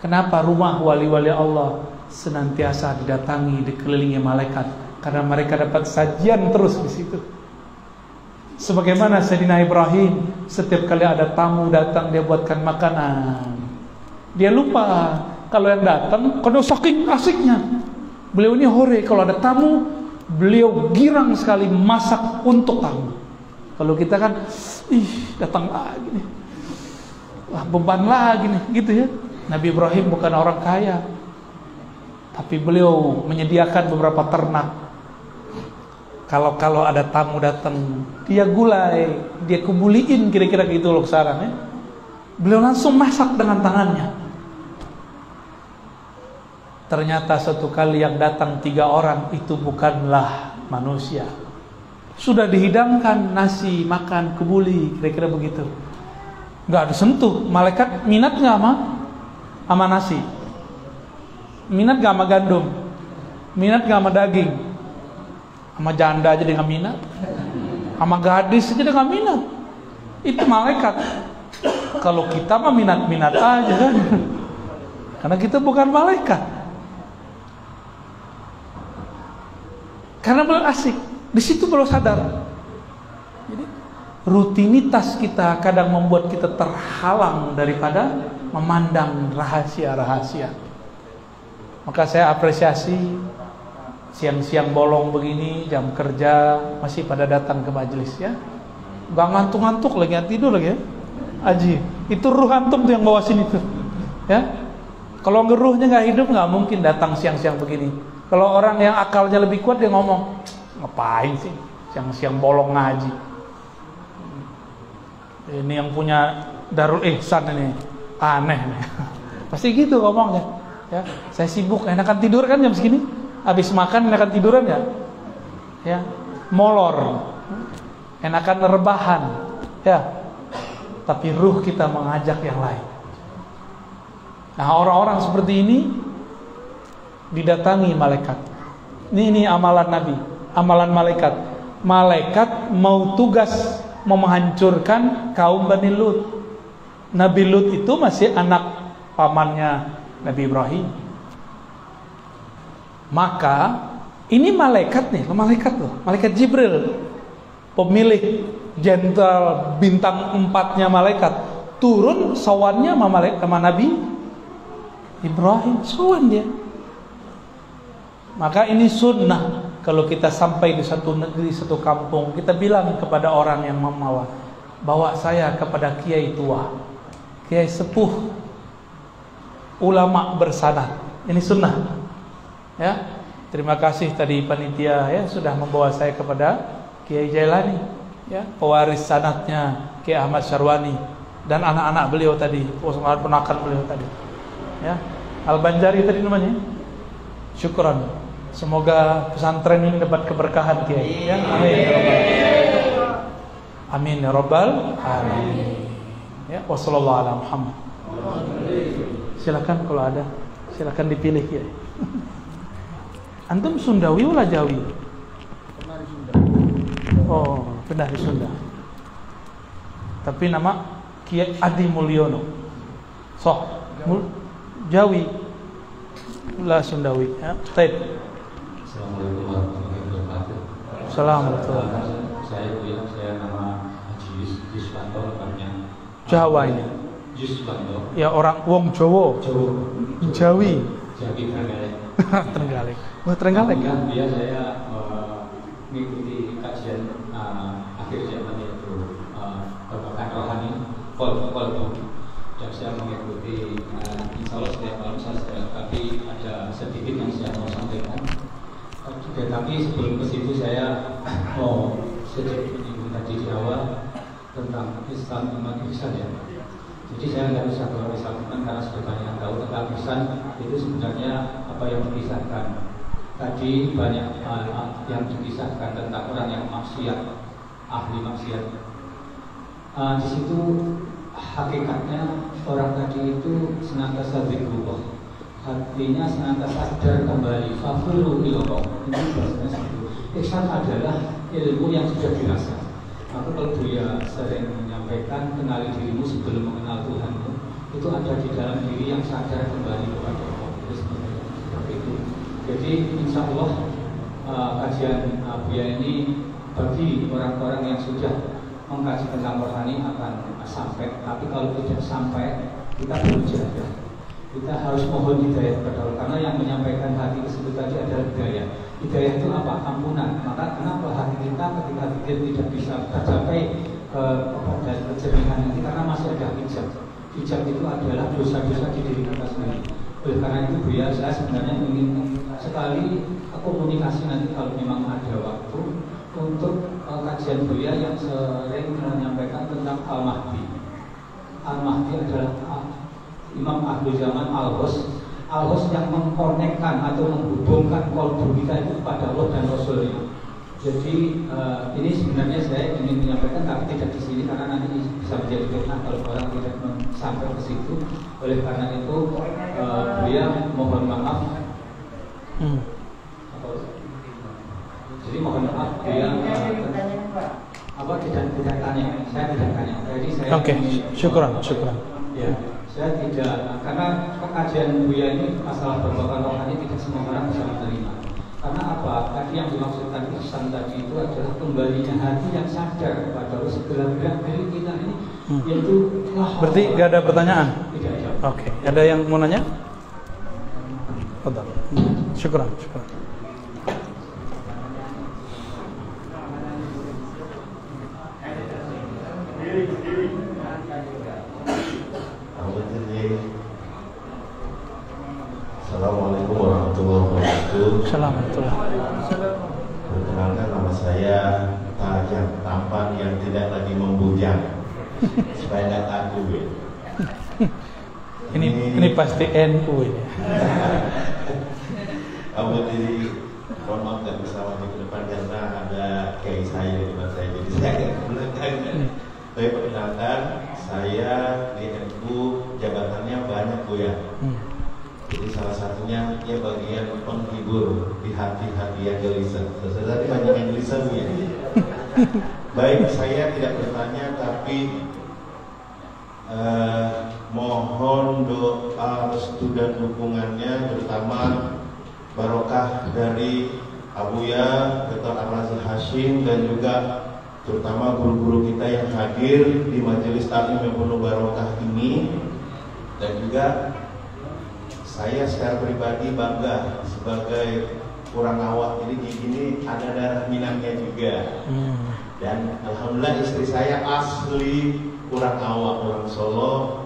Kenapa rumah wali-wali Allah senantiasa didatangi, dikelilingi malaikat? Karena mereka dapat sajian terus di situ. Sebagaimana Sayyidina Ibrahim, setiap kali ada tamu datang dia buatkan makanan. Dia lupa kalau yang datang, karena saking asiknya. Beliau ini hore, kalau ada tamu, beliau girang sekali masak untuk tamu. Kalau kita kan, datang lagi nih, wah beban lagi nih, gitu ya. Nabi Ibrahim bukan orang kaya, tapi beliau menyediakan beberapa ternak. Kalau ada tamu datang, dia gulai, dia kebuliin, kira-kira gitu loh saran ya. Beliau langsung masak dengan tangannya. Ternyata suatu kali yang datang 3 orang itu bukanlah manusia. Sudah dihidangkan nasi, makan, kebuli, kira-kira begitu. Nggak disentuh. Malaikat minat nggak sama nasi? Minat nggak sama gandum? Minat nggak sama daging? Sama janda aja dia nggak minat. Sama gadis aja dia nggak minat. Itu malaikat. Kalau kita mah minat-minat aja kan. Karena kita bukan malaikat. Karena belum asik, di situ belum sadar. Jadi rutinitas kita kadang membuat kita terhalang daripada memandang rahasia-rahasia. Maka saya apresiasi siang-siang bolong begini, jam kerja masih pada datang ke majelis ya. Gak ngantuk-ngantuk lagi, tidur lagi ya. Aji, itu ruh antum tuh yang bawa sini tuh. Ya. Kalau ngeruhnya nggak hidup nggak mungkin datang siang-siang begini. Kalau orang yang akalnya lebih kuat dia ngomong, ngapain sih siang-siang bolong ngaji? Ini yang punya Darul Ihsan ini aneh nih. Pasti gitu ngomongnya. Ya, saya sibuk, enakan tidur kan jam segini. Habis makan enakan tiduran ya. Ya, molor. Enakan rebahan. Ya. Tapi ruh kita mengajak yang lain. Nah, orang-orang seperti ini didatangi malaikat. Ini amalan Nabi, amalan malaikat. Malaikat mau tugas mau menghancurkan kaum Bani Lut. Nabi Lut itu masih anak pamannya Nabi Ibrahim. Maka ini malaikat nih, malaikat loh, malaikat Jibril, pemilik jenderal bintang 4-nya malaikat, turun sowannya sama Nabi Ibrahim, sowan dia. Maka ini sunnah. Kalau kita sampai di satu negeri, satu kampung, kita bilang kepada orang yang membawa, bawa saya kepada kiai tua, kiai sepuh, ulama bersanad. Ini sunnah. Ya, terima kasih tadi panitia ya sudah membawa saya kepada Kiai Jailani, ya pewaris sanadnya Kiai Ahmad Syarwani dan anak-anak beliau tadi, ponakan beliau tadi. Ya, Al-Banjari tadi namanya. Syukran. Semoga pesantren ini dapat keberkahan Kiai. Ya, amin ya rabbal alamin. Amin ya rabbal alamin. Ya, wassallallahu ala Muhammad. Silakan kalau ada, silakan dipilih Kiai. Antum Sundawi wala Jawi? Oh, pindah di Sunda. Tapi nama Kiai Adi Mulyono. Jawi. La Sundawi. Ya, baik. Assalamualaikum warahmatullahi wabarakatuh. Assalamualaikum. Saya nama Haji Yuswanto namanya. Jawa ini. Yuswanto. Ya orang wong Jawa. Jawi. Jawi Trenggalek. Trenggalek. Wah, Trenggalek kan? Dia saya mengikuti kajian akhir zaman yaitu Bapak Rohani Kolbu. Dan saya mengikuti insya Allah setiap malam saya tapi ada sedikit yang saya mau sampaikan. Tapi sebelum ke situ saya mau sedikit menyinggung tadi di awal tentang Islam umat ihsan ya. Jadi saya nggak bisa kalau misalkan karena sudah banyak yang tahu tentang ihsan itu sebenarnya apa yang dipisahkan. Tadi banyak yang dipisahkan tentang orang yang maksiat, ahli maksiat. Di situ hakikatnya orang tadi itu senantiasa zikrullah. Hatinya senantiasa sadar kembali fafuru ilallah. Ini bahasanya seperti ihsan adalah ilmu yang sudah dirasa. Maka kalau dia sering menyampaikan kenali dirimu sebelum mengenal Tuhanmu, itu ada di dalam diri yang sadar kembali kepada Allah. Seperti itu. Jadi insya Allah kajian Buya ini bagi orang-orang yang sudah mengkaji tentang rohani akan sampai. Tapi kalau tidak sampai, kita berjaga. Kita harus mohon hidayah kepada Allah, karena yang menyampaikan hati tersebut tadi adalah hidayah. Hidayah itu apa? Ampunan. Maka kenapa hati kita ketika zikir tidak bisa tercapai kepada kejernihan nanti? Karena masih ada hijab. Hijab itu adalah dosa-dosa di diri kita sendiri. Oleh karena itu Buya, saya sebenarnya ingin sekali komunikasi nanti kalau memang ada waktu untuk kajian Buya yang sering menyampaikan tentang Al-Mahdi. Al-Mahdi adalah Imam Akhir Zaman Al-Hos yang mengkonekkan atau menghubungkan kolbu kita itu kepada Allah dan Rasulnya. Jadi ini sebenarnya saya ingin menyampaikan tapi tidak di sini karena nanti bisa menjadi fitnah kalau orang tidak sampai ke situ. Oleh karena itu beliau mohon maaf. Jadi mohon maaf beliau tidak tanya. Saya tidak tanya. Jadi saya syukran. Ya. Saya tidak, karena kajian Buya ini masalah berbakar rohani tidak semua orang bisa menerima. Karena apa? Tadi yang dimaksudkan ihsan tadi itu adalah kembalinya hati yang sadar kepada Allah segala gerak dari kita ini, yaitu berarti gak ada pertanyaan? Tidak ada. Oke. Ada yang mau nanya? Syukran. Assalamualaikum warahmatullahi wabarakatuh. Assalamualaikum. Perkenalkan nama saya Tajam, tampan yang tidak lagi membujang. supaya nggak takut ya. Ini pasti NU ini. Kamu jadi mohon maaf nggak bisa maju ke depan karena ada kiai saya di depan saya, jadi saya agak ke belakang. Saya perkenalkan, saya di NU jabatannya banyak Bu ya. Jadi salah satunya ya bagian penghibur di hati-hati yang gelisah. Tadi banyak yang gelisah Bu ya. Baik, saya tidak bertanya tapi mohon doa restu dan dukungannya, terutama barokah dari Abuya Dr. Ar-Razi Hashim dan juga terutama guru-guru kita yang hadir di majelis taklim yang penuh barokah ini, dan juga saya secara pribadi bangga sebagai orang awak, jadi gini ada darah Minangnya juga. Dan alhamdulillah istri saya asli orang awak, orang Solo,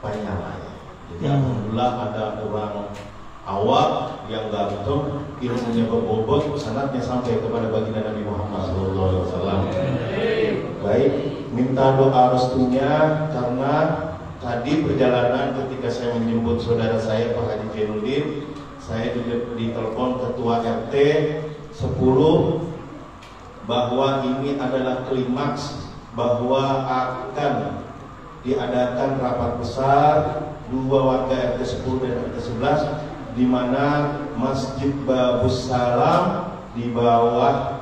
Panyalaya. Jadi alhamdulillah ada orang awak yang ganteng, ilmunya berbobot, sanadnya sampai kepada baginda Nabi Muhammad SAW. Baik, minta doa restunya karena tadi perjalanan ketika saya menjemput saudara saya Pak Haji Jainuddin, saya ditelepon ketua RT 10 bahwa ini adalah klimaks bahwa akan diadakan rapat besar dua warga RT 10 dan RT 11 di mana Masjid Babus Salam di bawah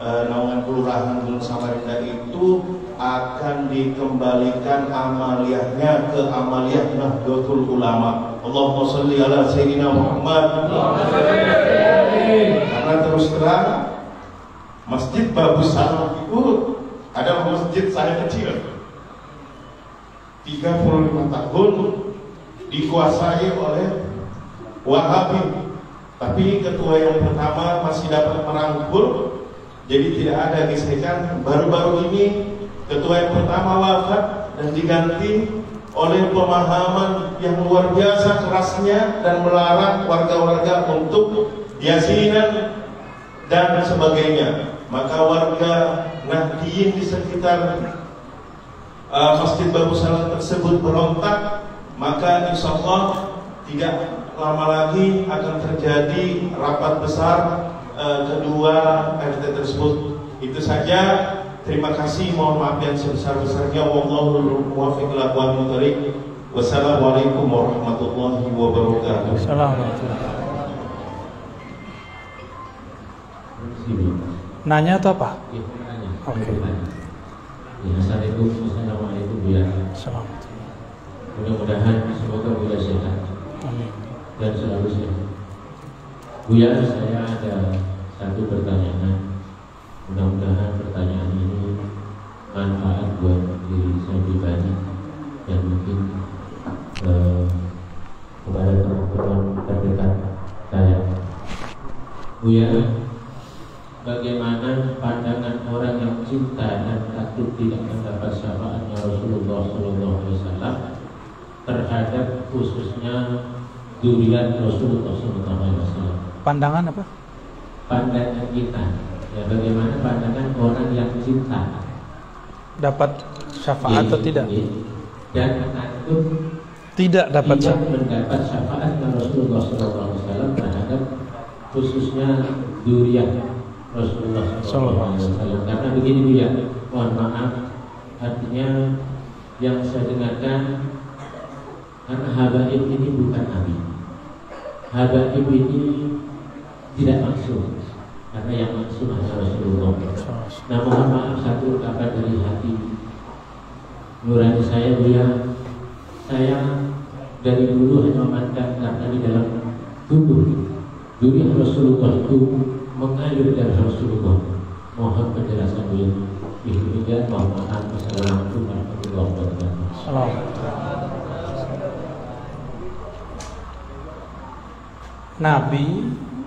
naungan Kelurahan Gunung Samarinda itu akan dikembalikan amaliyahnya ke amaliyah Nahdlatul Ulama. Allahumma sholli ala sayyidina Muhammad. Karena terus terang Masjid Babus Salam itu adalah masjid saya kecil, 35 tahun dikuasai oleh Wahabi, tapi ketua yang pertama masih dapat merangkul, jadi tidak ada gesekan. Baru-baru ini ketua yang pertama wafat dan diganti oleh pemahaman yang luar biasa kerasnya dan melarang warga-warga untuk yasinan dan sebagainya. Maka warga Nahdliyin di sekitar Masjid Babus Salam tersebut berontak. Maka insya Allah tidak lama lagi akan terjadi rapat besar kedua RT tersebut. Itu saja. Terima kasih. Mohon maaf yang sebesar-besarnya. Wallahul muwaffiq ila aqwamit thoriq. Wassalamualaikum warahmatullahi wabarakatuh. Assalamualaikum. Nanya atau apa? Iya, nanya. Oke. Ya, assalamualaikum Buya. Assalamualaikum. Mudah-mudahan semoga Buya sehat Amin. dan selalu sehat. Buya, saya ada satu pertanyaan. Mudah-mudahan pertanyaan ini manfaat buat diri saya pribadi dan mungkin kepada teman-teman terdekat saya. Buya, bagaimana pandangan orang yang cinta dan takut tidak mendapat syafaatnya Rasulullah SAW terhadap khususnya dzurriyyah Rasulullah SAW? Pandangan apa? Pandangan kita, ya, bagaimana pandangan orang yang cinta Dapat syafaat atau tidak? Dan takut Tidak dapat tidak syafaat. mendapat syafaatnya Rasulullah SAW terhadap khususnya dzurriyyah Rasulullah SAW. Karena begini Bu ya, mohon maaf, artinya yang saya dengarkan, karena habaib ini bukan nabi, habaib ini tidak maksud, karena yang maksud adalah Rasulullah. Nah, mohon maaf, satu ungkapan dari hati nurani saya Bu ya, saya dari dulu hanya memandang karena di dalam tubuh dzurriyyah Rasulullah itu mengalir dari Rasulullah. Mohon penjelasan beliau. Demikian, mohon maaf. Assalamualaikum warahmatullahi wabarakatuh. Nabi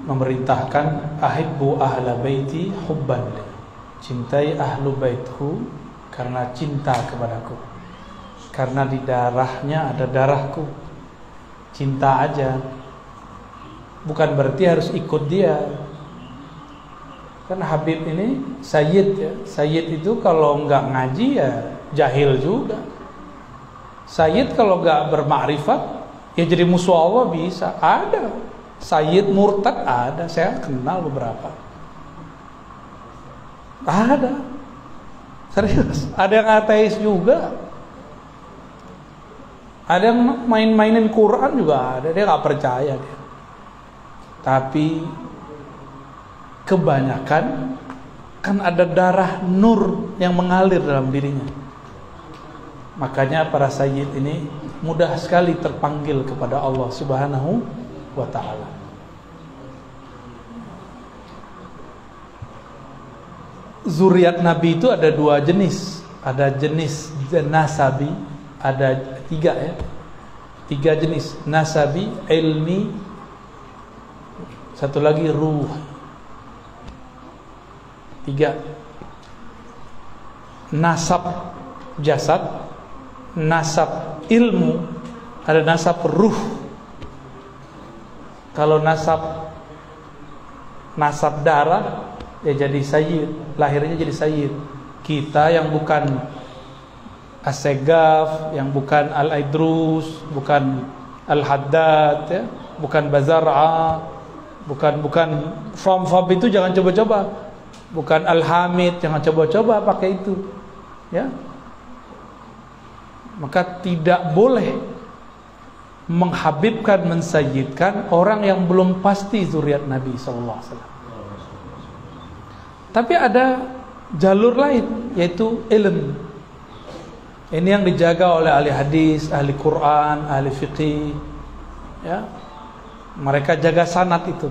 memerintahkan ahibbu ahla baiti hubban li. Cintai ahlu baitku karena cinta kepadaku. Karena di darahnya ada darahku. Cinta aja. Bukan berarti harus ikut dia. Kan Habib ini Sayyid ya. Sayyid itu kalau nggak ngaji ya jahil juga. Sayyid kalau nggak bermakrifat, ya jadi musuh Allah bisa. Ada sayyid murtad, ada. Saya kenal beberapa. Ada. Serius. Ada yang ateis juga. Ada yang main-mainin Quran juga ada. Dia nggak percaya dia. Tapi kebanyakan kan ada darah nur yang mengalir dalam dirinya. Makanya para sayyid ini mudah sekali terpanggil kepada Allah Subhanahu wa ta'ala. Zuriat Nabi itu ada dua jenis. Ada jenis nasabi, ada tiga ya. Tiga jenis. Nasabi, ilmi, satu lagi ruh. Tiga. Nasab jasad, nasab ilmu, ada nasab ruh. Kalau nasab darah, ya jadi sayyid, lahirnya jadi sayyid. Kita yang bukan As-Segaf, yang bukan Al-Aidrus, bukan Al-Haddad ya, bukan Bazar'a, bukan Fam itu jangan coba-coba. Bukan Al-Hamid, jangan coba-coba pakai itu. Ya. Maka tidak boleh menghabibkan, mensayyidkan orang yang belum pasti zuriat Nabi SAW. Tapi ada jalur lain, yaitu ilm. Ini yang dijaga oleh ahli hadis, ahli Quran, ahli fiqih. Ya. Mereka jaga sanad itu.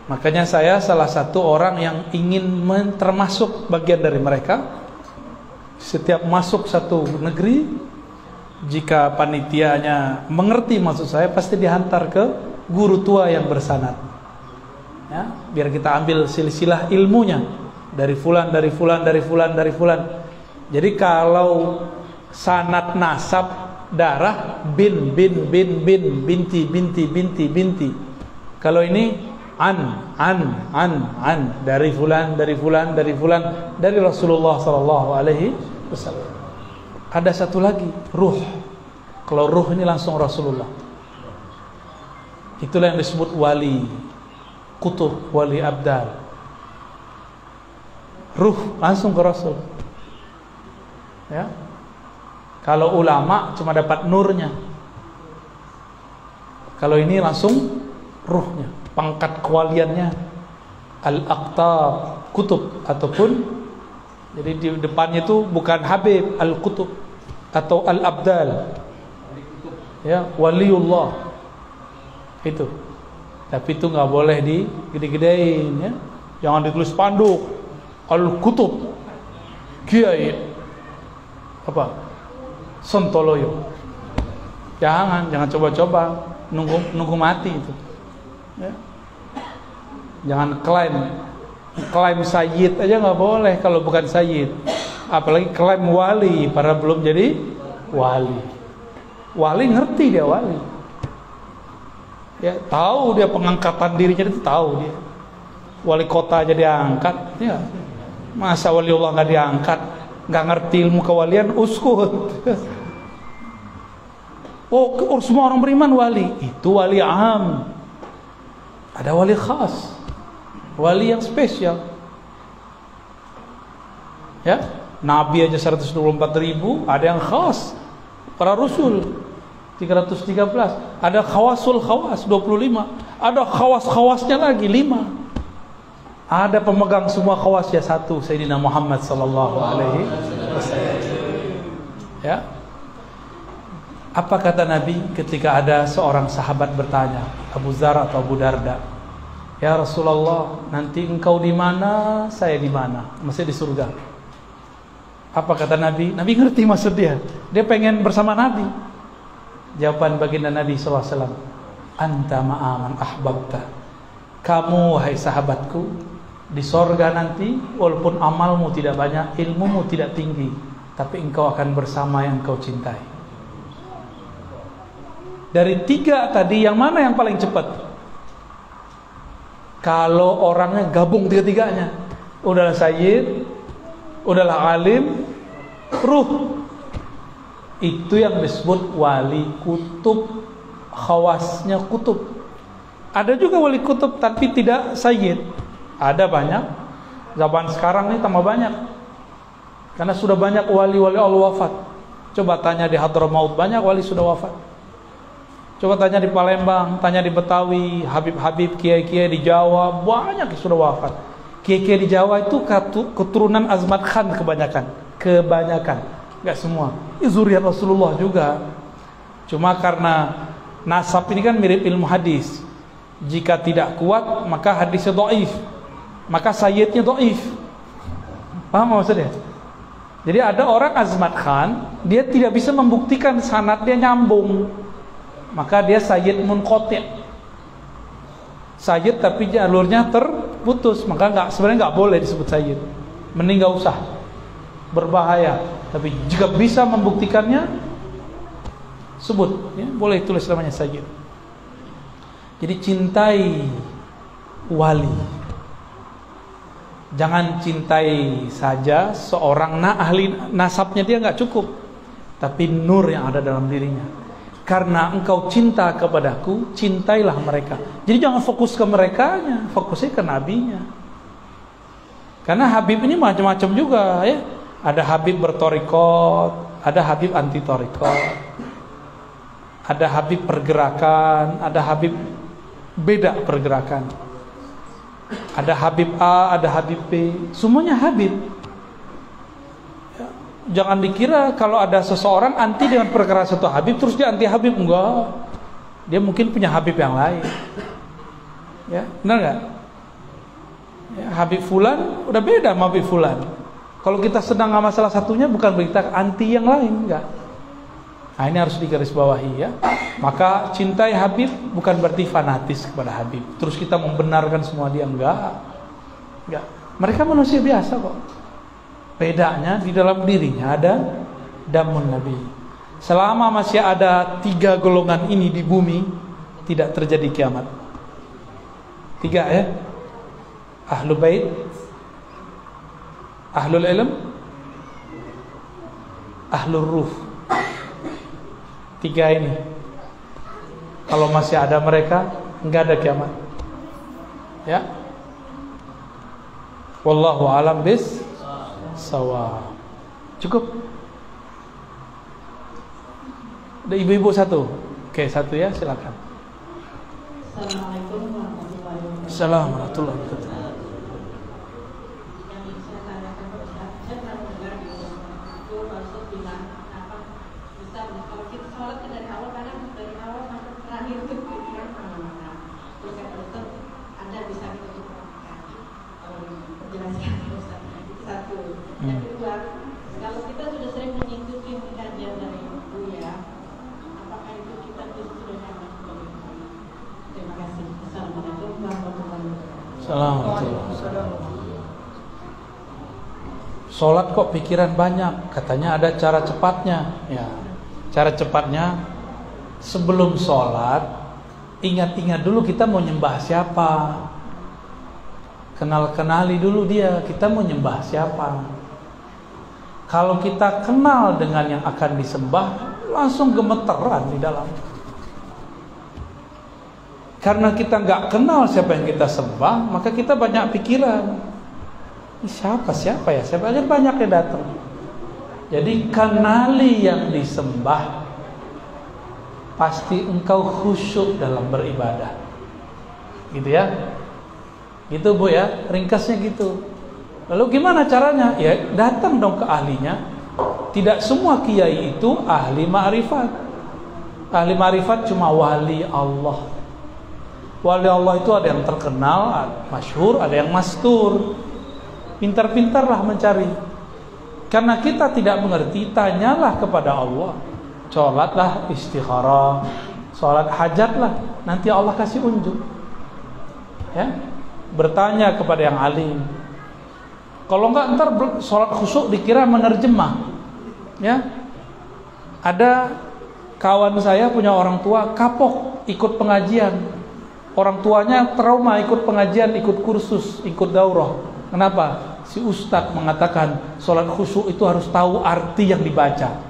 Makanya saya salah satu orang yang ingin termasuk bagian dari mereka. Setiap masuk satu negeri, jika panitianya mengerti maksud saya, pasti dihantar ke guru tua yang bersanad. Ya, biar kita ambil silsilah ilmunya dari fulan, dari fulan, dari fulan, dari fulan. Jadi kalau sanad nasab darah bin, binti. Kalau ini an dari fulan, dari Rasulullah sallallahu alaihi wasallam. Ada satu lagi, ruh. Kalau ruh ini langsung Rasulullah. Itulah yang disebut wali, kutub, wali abdal. Ruh langsung ke Rasul. Ya. Kalau ulama cuma dapat nurnya. Kalau ini langsung ruhnya, pangkat kewaliannya, al-aqtab, kutub, ataupun jadi di depannya itu bukan Habib, al-kutub atau al-abdal, ya, waliullah itu. Tapi itu nggak boleh digede-gedein, ya. Jangan ditulis spanduk al-kutub kiai apa Sontoloyo. Jangan coba-coba, nunggu mati itu. Ya. Jangan klaim sayyid aja nggak boleh kalau bukan sayyid, apalagi klaim wali para belum jadi wali. Wali ngerti dia wali, ya tahu dia pengangkatan dirinya itu, tahu dia wali kota aja diangkat, ya masa waliullah nggak diangkat, nggak ngerti ilmu kewalian, uskut. Oh, semua orang beriman wali, itu wali am. Ada wali khas, wali yang spesial. Ya, Nabi aja 124.000, ada yang khas. Para Rasul 313, ada khawasul khawas 25, ada khawas-khawasnya lagi 5. Ada pemegang semua khawasnya satu, Sayyidina Muhammad sallallahu alaihi wasallam. Ya. Apa kata Nabi ketika ada seorang sahabat bertanya, Abu Dzar atau Abu Darda, "Ya Rasulullah, nanti engkau di mana, saya di mana?" Masih di surga. Apa kata Nabi? Nabi ngerti maksud dia. Dia pengen bersama Nabi. Jawaban baginda Nabi SAW, "Anta ma'aman ahbabta." Kamu, wahai sahabatku, di sorga nanti, walaupun amalmu tidak banyak, ilmumu tidak tinggi, tapi engkau akan bersama yang kau cintai. Dari 3 tadi, yang mana yang paling cepat? Kalau orangnya gabung 3-3-nya, udahlah sayyid, udahlah alim, ruh. Itu yang disebut wali kutub, khawasnya kutub. Ada juga wali kutub tapi tidak sayyid. Ada banyak. Zaman sekarang ini tambah banyak. Karena sudah banyak wali-wali Allah wafat. Coba tanya di Hadramaut, banyak wali sudah wafat. Coba tanya di Palembang, tanya di Betawi, Habib-habib, kiai-kiai di Jawa, banyak yang sudah wafat. Kiai-kiai di Jawa itu keturunan Azmat Khan kebanyakan, nggak semua. Zuriat Rasulullah juga. Cuma karena nasab ini kan mirip ilmu hadis. Jika tidak kuat, maka hadisnya dhaif, maka sayyidnya dhaif. Paham maksudnya? Jadi ada orang Azmat Khan, dia tidak bisa membuktikan sanad dia nyambung, maka dia sayyid munqati'. Sayyid tapi jalurnya terputus, maka sebenarnya nggak boleh disebut sayyid. Mending nggak usah, berbahaya. Tapi jika bisa membuktikannya, sebut, ya, boleh tulis namanya sayyid. Jadi cintai wali. Jangan cintai saja seorang ahli nasabnya dia nggak cukup, tapi nur yang ada dalam dirinya. Karena engkau cinta kepadaku, cintailah mereka. Jadi jangan fokus ke merekanya, fokusnya ke nabinya. Karena Habib ini macam-macam juga, ya. Ada Habib bertorikot, ada Habib anti torikot, ada Habib pergerakan, ada Habib beda pergerakan. Ada Habib A, ada Habib B, semuanya Habib. Ya, jangan dikira kalau ada seseorang anti dengan perkara satu Habib terus dia anti Habib, enggak. Dia mungkin punya Habib yang lain. Ya, benar enggak? Ya, Habib Fulan udah beda sama Habib Fulan. Kalau kita sedang sama salah satunya bukan berita anti yang lain, enggak. Nah, ini harus digarisbawahi, ya. Maka cintai Habib bukan berarti fanatis kepada Habib. Terus kita membenarkan semua dia, enggak. Mereka manusia biasa kok. Bedanya di dalam dirinya ada damun Nabi. Selama masih ada 3 golongan ini di bumi, tidak terjadi kiamat. 3, ya. Ahlul bait, ahlul ilm, ahlul ruh. 3 ini. Kalau masih ada mereka, enggak ada kiamat. Ya. Wallahu a'lam bis-shawab. Cukup? Ada ibu-ibu satu. Oke, satu ya, silakan. Assalamualaikum warahmatullahi wabarakatuh. Assalamualaikum warahmatullahi wabarakatuh. Yang kedua, kalau kita sudah sering mengikuti kajian dari Buya, apakah itu kita sudah nyaman sebagai Buya? Terima kasih. Assalamualaikum warahmatullahi wabarakatuh. Assalamualaikum. Sholat kok pikiran banyak, katanya ada cara cepatnya. Ya, cara cepatnya sebelum sholat ingat-ingat dulu kita mau nyembah siapa. Kenali dulu dia, kita mau nyembah siapa. Kalau kita kenal dengan yang akan disembah, langsung gemeteran di dalam. Karena kita nggak kenal siapa yang kita sembah, maka kita banyak pikiran. Siapa ya? Siapa aja banyak yang datang. Jadi kenali yang disembah, pasti engkau khusyuk dalam beribadah. Gitu ya. Gitu Bu ya, ringkasnya gitu. Lalu gimana caranya? Ya datang dong ke ahlinya. Tidak semua kiai itu ahli ma'rifat. Ahli ma'rifat cuma wali Allah. Wali Allah itu ada yang terkenal, masyhur, ada yang mastur. Pintar-pintarlah mencari. Karena kita tidak mengerti, tanyalah kepada Allah. Sholatlah istikharah, sholat hajatlah, nanti Allah kasih unjuk. Ya, bertanya kepada yang alim. Kalau enggak ntar sholat khusyuk dikira menerjemah. Ya, ada kawan saya punya orang tua kapok ikut pengajian. Orang tuanya trauma ikut pengajian, ikut kursus, ikut daurah. Kenapa? si ustadz mengatakan sholat khusyuk itu harus tahu arti yang dibaca.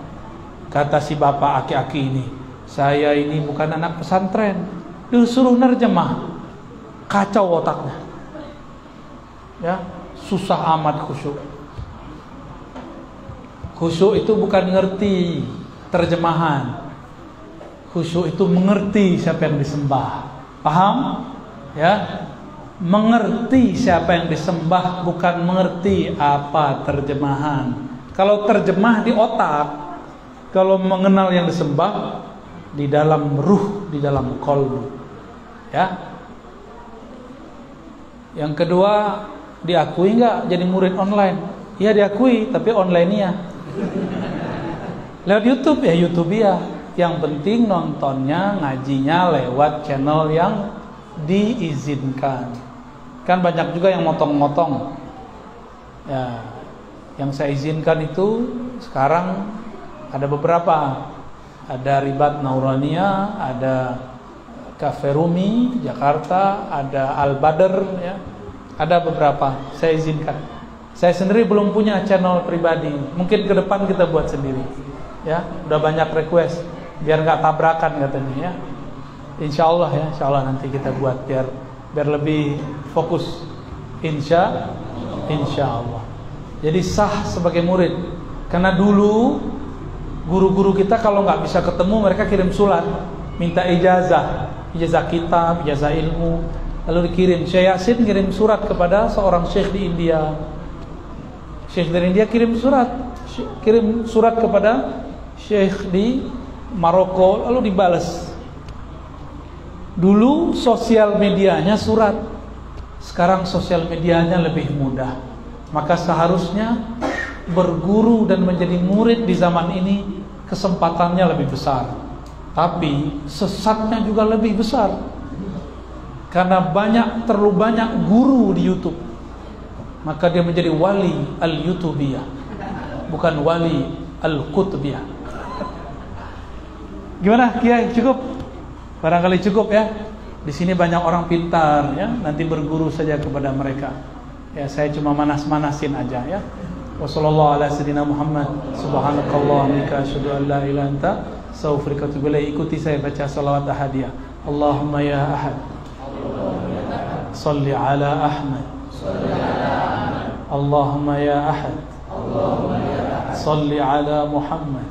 Kata si bapak aki-aki ini, saya ini bukan anak pesantren, disuruh nerjemah, kacau otaknya. Ya, susah amat khusyuk. Khusyuk itu bukan ngerti terjemahan. Khusyuk itu mengerti siapa yang disembah. Paham? Ya. Mengerti siapa yang disembah, bukan mengerti apa terjemahan. Kalau terjemah di otak, kalau mengenal yang disembah di dalam ruh, di dalam qalbu. Ya. Yang kedua, diakui nggak jadi murid online? Iya diakui, tapi online-nya lewat YouTube ya YouTube ya. Yang penting nontonnya, ngajinya lewat channel yang diizinkan. Kan banyak juga yang motong-motong. Ya, yang saya izinkan itu sekarang ada beberapa. Ada Ribat Naurania, ada Cafe Rumi Jakarta, ada Al Badr ya. Ada beberapa saya izinkan. Saya sendiri belum punya channel pribadi. Mungkin ke depan kita buat sendiri. Ya, udah banyak request biar nggak tabrakan katanya ya. Insya Allah nanti kita buat biar lebih fokus. Insya Allah. Jadi sah sebagai murid. Karena dulu guru-guru kita kalau nggak bisa ketemu mereka kirim surat, minta ijazah kitab, ijazah ilmu, lalu dikirim. Syekh Yasin kirim surat kepada seorang syekh di India. Syekh dari India kirim surat kepada syekh di Maroko, lalu dibalas. Dulu sosial medianya surat, sekarang sosial medianya lebih mudah. Maka seharusnya berguru dan menjadi murid di zaman ini kesempatannya lebih besar. Tapi sesatnya juga lebih besar. Karena terlalu banyak guru di YouTube. Maka dia menjadi wali al-YouTubiyah, bukan wali al-Qutbiyah. Gimana Kiai, cukup? Barangkali cukup ya. Di sini banyak orang pintar ya, nanti berguru saja kepada mereka. Ya, saya cuma manas-manasin aja ya. Wassallallahu ala sayyidina Muhammad. Subhanakallahumma wa asyhadu an la ilaha illa anta astaghfiruka wa atubu ilaik. Ikuti saya baca salawat ahadiyah. Allahumma ya ahad, salli ala Ahmad. Allahumma ya ahad, salli ala Muhammad.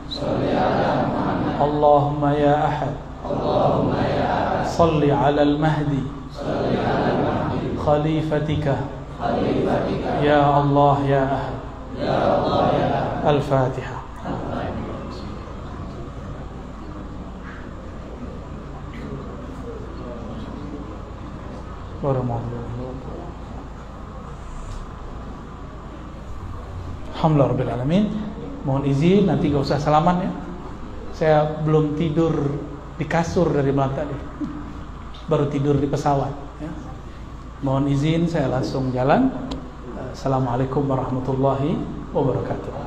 Allahumma ya ahad, salli ala al-Mahdi khalifatika ya Allah ya ahad. Al-Fatihah. Alhamdulillah Rabbil Alamin. Mohon izin nanti gak usah salaman ya. Saya belum tidur di kasur dari malam tadi, baru tidur di pesawat ya. Mohon izin saya langsung jalan. Assalamualaikum warahmatullahi wabarakatuh.